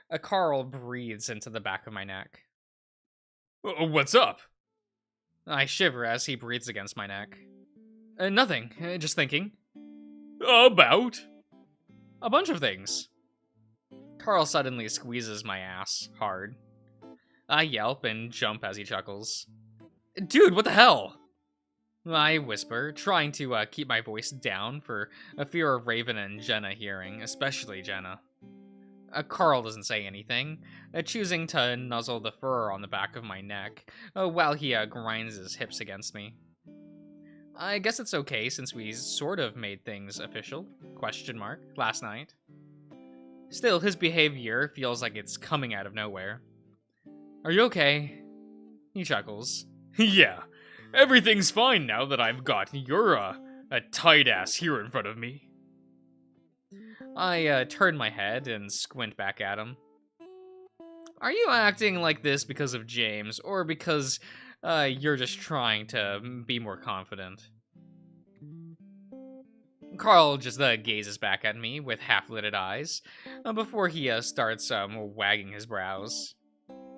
A Carl breathes into the back of my neck. What's up? I shiver as he breathes against my neck. Nothing, just thinking. About? A bunch of things. Carl suddenly squeezes my ass hard. I yelp and jump as he chuckles. Dude, what the hell? I whisper, trying to keep my voice down for a fear of Raven and Jenna hearing, especially Jenna. Carl doesn't say anything, choosing to nuzzle the fur on the back of my neck while he grinds his hips against me. I guess it's okay since we sort of made things official, question mark, last night. Still, his behavior feels like it's coming out of nowhere. Are you okay? He chuckles. Yeah, everything's fine now that I've got a tight ass here in front of me. I turn my head and squint back at him. Are you acting like this because of James, or because you're just trying to be more confident? Carl just gazes back at me with half-lidded eyes before he starts wagging his brows.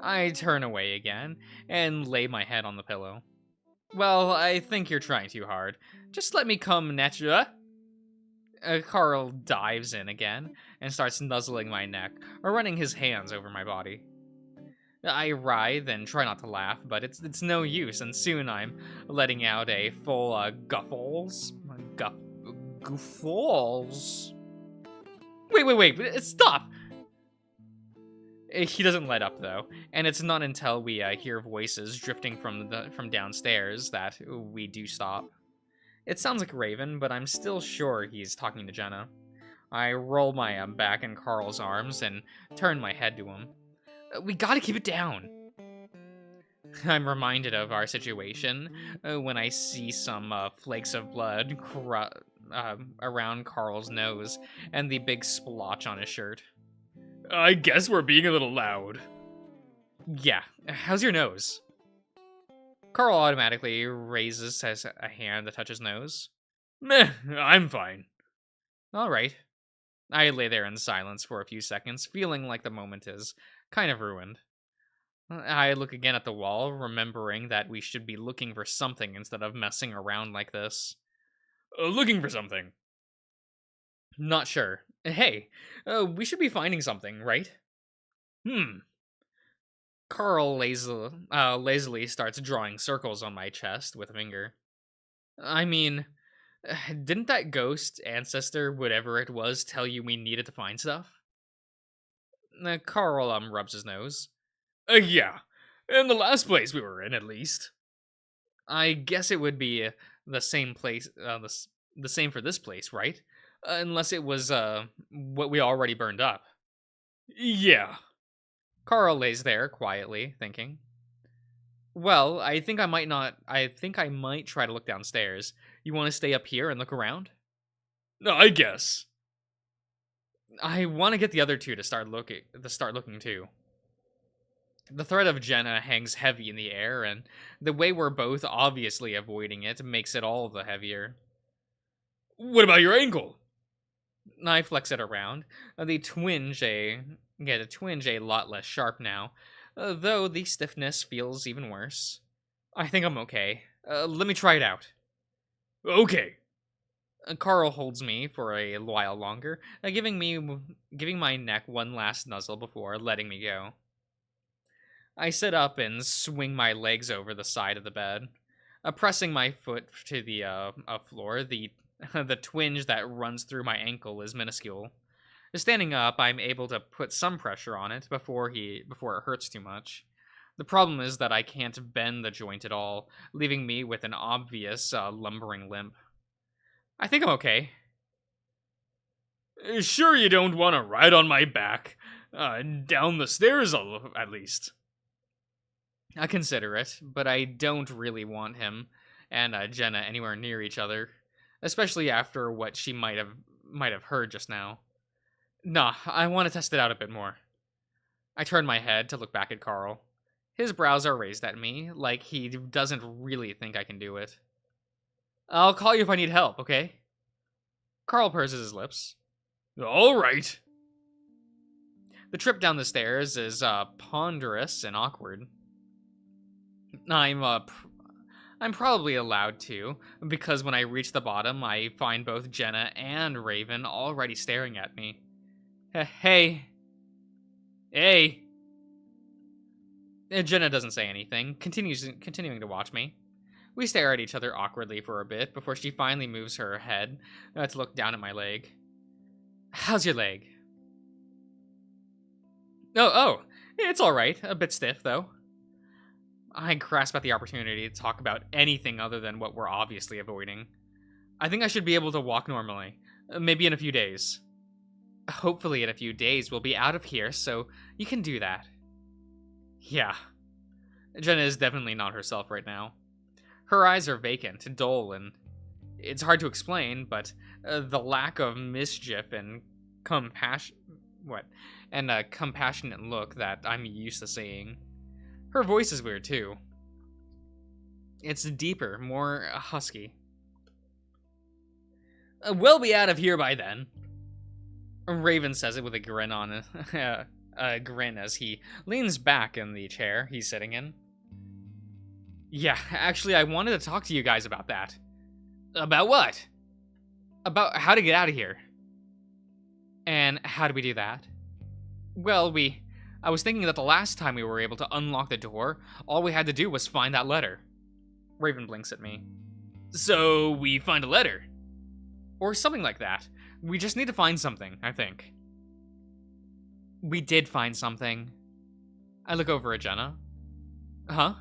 I turn away again and lay my head on the pillow. Well, I think you're trying too hard. Just let me come natural. Carl dives in again and starts nuzzling my neck, or running his hands over my body. I writhe and try not to laugh, but it's no use, and soon I'm letting out a full guffaws. Guffaws. Wait! Stop! He doesn't let up though, and it's not until we hear voices drifting from downstairs that we do stop. It sounds like Raven, but I'm still sure he's talking to Jenna. I roll my back in Carl's arms and turn my head to him. We gotta keep it down. I'm reminded of our situation when I see some flakes of blood around Carl's nose and the big splotch on his shirt. I guess we're being a little loud. Yeah, how's your nose? Carl automatically raises a hand to touch his nose. Meh, I'm fine. All right. I lay there in silence for a few seconds, feeling like the moment is kind of ruined. I look again at the wall, remembering that we should be looking for something instead of messing around like this. Looking for something. Not sure. Hey, we should be finding something, right? Carl lazily starts drawing circles on my chest with a finger. I mean, didn't that ghost ancestor, whatever it was, tell you we needed to find stuff? Carl rubs his nose. Yeah. In the last place we were in, at least. I guess it would be the same place, the same for this place, right? Unless it was what we already burned up. Yeah. Carl lays there quietly, thinking. Well, I think I might try to look downstairs. You want to stay up here and look around? No, I guess. I want to get the other two to start looking too. The threat of Jenna hangs heavy in the air, and the way we're both obviously avoiding it makes it all the heavier. What about your ankle? I flex it around. The twinge a lot less sharp now, though the stiffness feels even worse. I think I'm okay. Let me try it out. Okay. Carl holds me for a while longer, giving my neck one last nuzzle before letting me go. I sit up and swing my legs over the side of the bed, pressing my foot to the floor. The twinge that runs through my ankle is minuscule. Standing up, I'm able to put some pressure on it before it hurts too much. The problem is that I can't bend the joint at all, leaving me with an obvious lumbering limp. I think I'm okay. Sure you don't want to ride on my back? Down the stairs, at least. I consider it, but I don't really want him and Jenna anywhere near each other, especially after what she might have heard just now. Nah, I want to test it out a bit more. I turn my head to look back at Carl. His brows are raised at me, like he doesn't really think I can do it. I'll call you if I need help, okay? Carl purses his lips. All right. The trip down the stairs is ponderous and awkward. I'm probably allowed to, because when I reach the bottom, I find both Jenna and Raven already staring at me. Hey. Jenna doesn't say anything, continuing to watch me. We stare at each other awkwardly for a bit before she finally moves her head to look down at my leg. How's your leg? Oh, it's alright. A bit stiff, though. I grasp at the opportunity to talk about anything other than what we're obviously avoiding. I think I should be able to walk normally. Maybe in a few days. Hopefully in a few days we'll be out of here, so you can do that. Yeah. Jenna is definitely not herself right now. Her eyes are vacant, dull, and it's hard to explain, but the lack of mischief and a compassionate look that I'm used to seeing. Her voice is weird too. It's deeper, more husky. We'll be out of here by then. Raven says it with a grin on a grin as he leans back in the chair he's sitting in. Yeah, actually, I wanted to talk to you guys about that. About what? About how to get out of here. And how do we do that? Well, I was thinking that the last time we were able to unlock the door, all we had to do was find that letter. Raven blinks at me. So, we find a letter? Or something like that. We just need to find something, I think. We did find something. I look over at Jenna. Huh?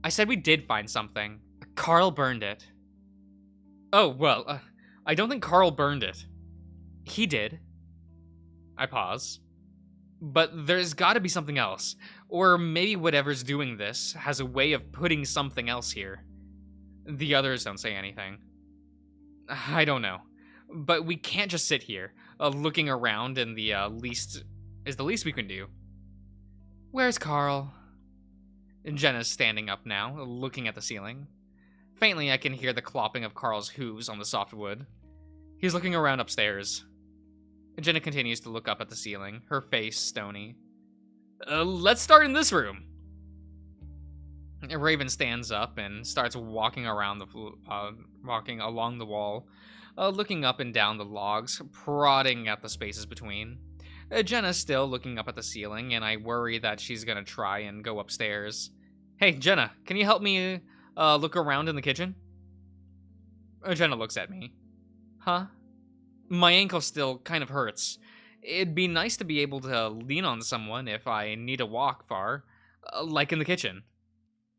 I said we did find something. Carl burned it. Oh, well, I don't think Carl burned it. He did. I pause. But there's gotta be something else. Or maybe whatever's doing this has a way of putting something else here. The others don't say anything. I don't know. But we can't just sit here, looking around and the least we can do. Where's Carl? Jenna's standing up now, looking at the ceiling. Faintly, I can hear the clopping of Carl's hooves on the soft wood. He's looking around upstairs. Jenna continues to look up at the ceiling, her face stony. Let's start in this room. Raven stands up and starts walking along the wall, looking up and down the logs, prodding at the spaces between. Jenna's still looking up at the ceiling, and I worry that she's gonna try and go upstairs. Hey, Jenna, can you help me look around in the kitchen? Jenna looks at me. Huh? My ankle still kind of hurts. It'd be nice to be able to lean on someone if I need to walk far, like in the kitchen.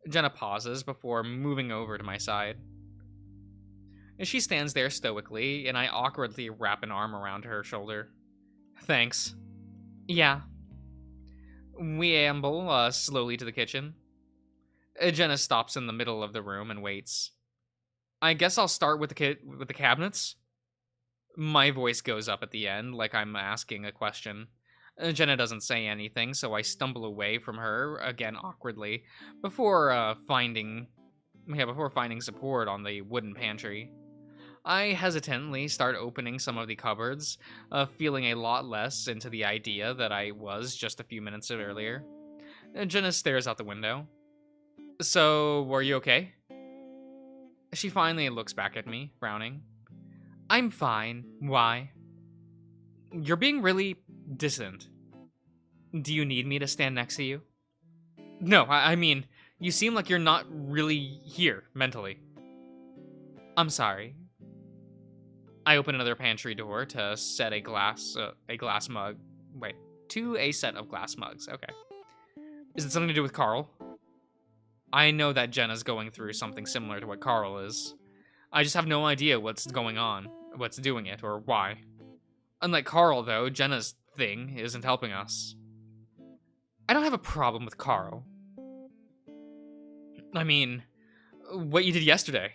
Jenna pauses before moving over to my side. She stands there stoically, and I awkwardly wrap an arm around her shoulder. Thanks. Yeah. We amble slowly to the kitchen. Jenna stops in the middle of the room and waits. I guess I'll start with the cabinets. My voice goes up at the end, like I'm asking a question. Jenna doesn't say anything, so I stumble away from her, again awkwardly, before finding support on the wooden pantry. I hesitantly start opening some of the cupboards, feeling a lot less into the idea that I was just a few minutes earlier. Jenna stares out the window. So, were you okay? She finally looks back at me, frowning. I'm fine. Why? You're being really distant. Do you need me to stand next to you? No, I mean, you seem like you're not really here, mentally. I'm sorry. I open another pantry door to set a glass mug. Wait, to a set of glass mugs. Okay. Is it something to do with Carl? I know that Jenna's going through something similar to what Carl is. I just have no idea what's going on, what's doing it, or why. Unlike Carl, though, Jenna's thing isn't helping us. I don't have a problem with Carl. I mean, what you did yesterday.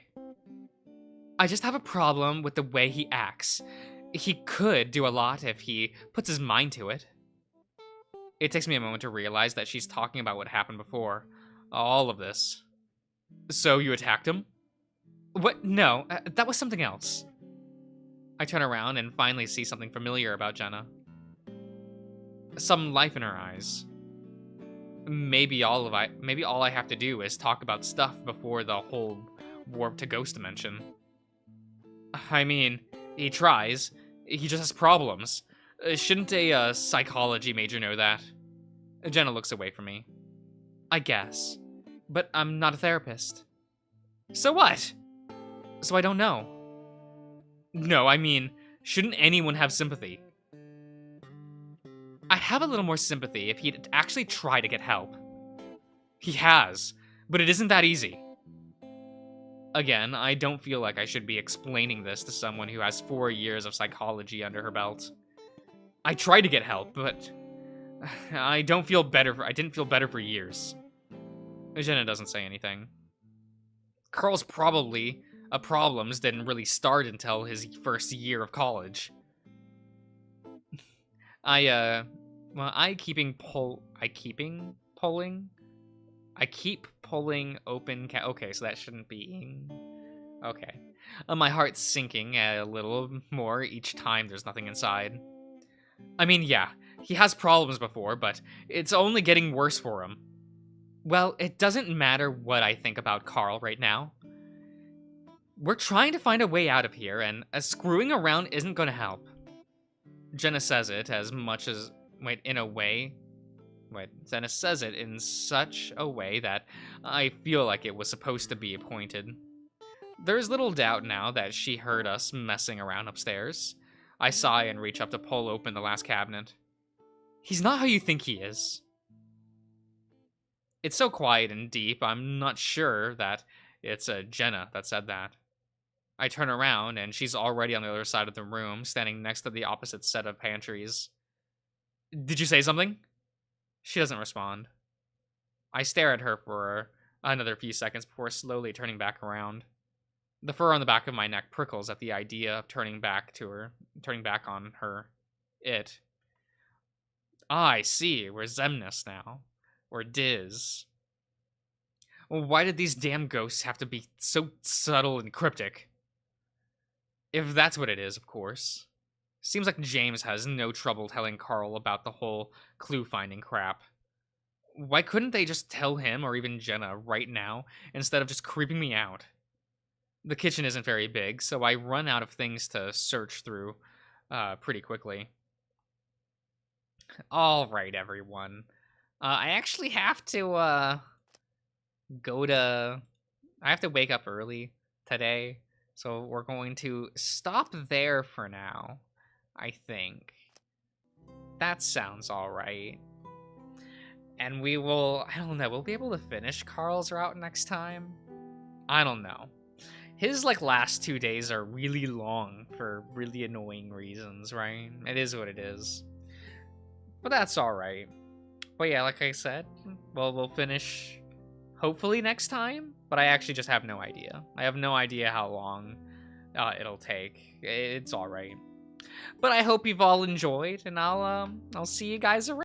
I just have a problem with the way he acts. He could do a lot if he puts his mind to it. It takes me a moment to realize that she's talking about what happened before. All of this. So you attacked him? What? No, that was something else. I turn around and finally see something familiar about Jenna. Some life in her eyes. Maybe all I have to do is talk about stuff before the whole warp to ghost dimension. I mean, he tries. He just has problems. Shouldn't a psychology major know that? Jenna looks away from me. I guess. But I'm not a therapist. So what? So I don't know. No, I mean, shouldn't anyone have sympathy? I'd have a little more sympathy if he'd actually try to get help. He has, but it isn't that easy. Again, I don't feel like I should be explaining this to someone who has 4 years of psychology under her belt. I tried to get help, but I didn't feel better for years. Jenna doesn't say anything. Carl's problems didn't really start until his first year of college. I keep pulling open okay, so that shouldn't be okay. My heart's sinking a little more each time there's nothing inside. I mean, yeah, he has problems before, but it's only getting worse for him. Well, it doesn't matter what I think about Carl right now. We're trying to find a way out of here, and screwing around isn't going to help. Jenna says it Jenna says it in such a way that I feel like it was supposed to be pointed. There's little doubt now that she heard us messing around upstairs. I sigh and reach up to pull open the last cabinet. He's not how you think he is. It's so quiet and deep, I'm not sure that it's Jenna that said that. I turn around, and she's already on the other side of the room, standing next to the opposite set of pantries. Did you say something? She doesn't respond. I stare at her for another few seconds before slowly turning back around. The fur on the back of my neck prickles at the idea of turning back on her. I see, we're Xemnas now. Or Diz. Well, why did these damn ghosts have to be so subtle and cryptic? If that's what it is, of course. Seems like James has no trouble telling Carl about the whole clue-finding crap. Why couldn't they just tell him or even Jenna right now instead of just creeping me out? The kitchen isn't very big, so I run out of things to search through pretty quickly. All right, everyone. I actually have to I have to wake up early today, so we're going to stop there for now. I think that sounds all right. And we will, I don't know, we'll be able to finish Carl's route next time. I don't know. His last 2 days are really long for really annoying reasons, right? It is what it is. But that's all right. But yeah, like I said, well, we'll finish hopefully next time, but I actually just have no idea. I have no idea how long it'll take. It's all right. But I hope you've all enjoyed, and I'll see you guys around.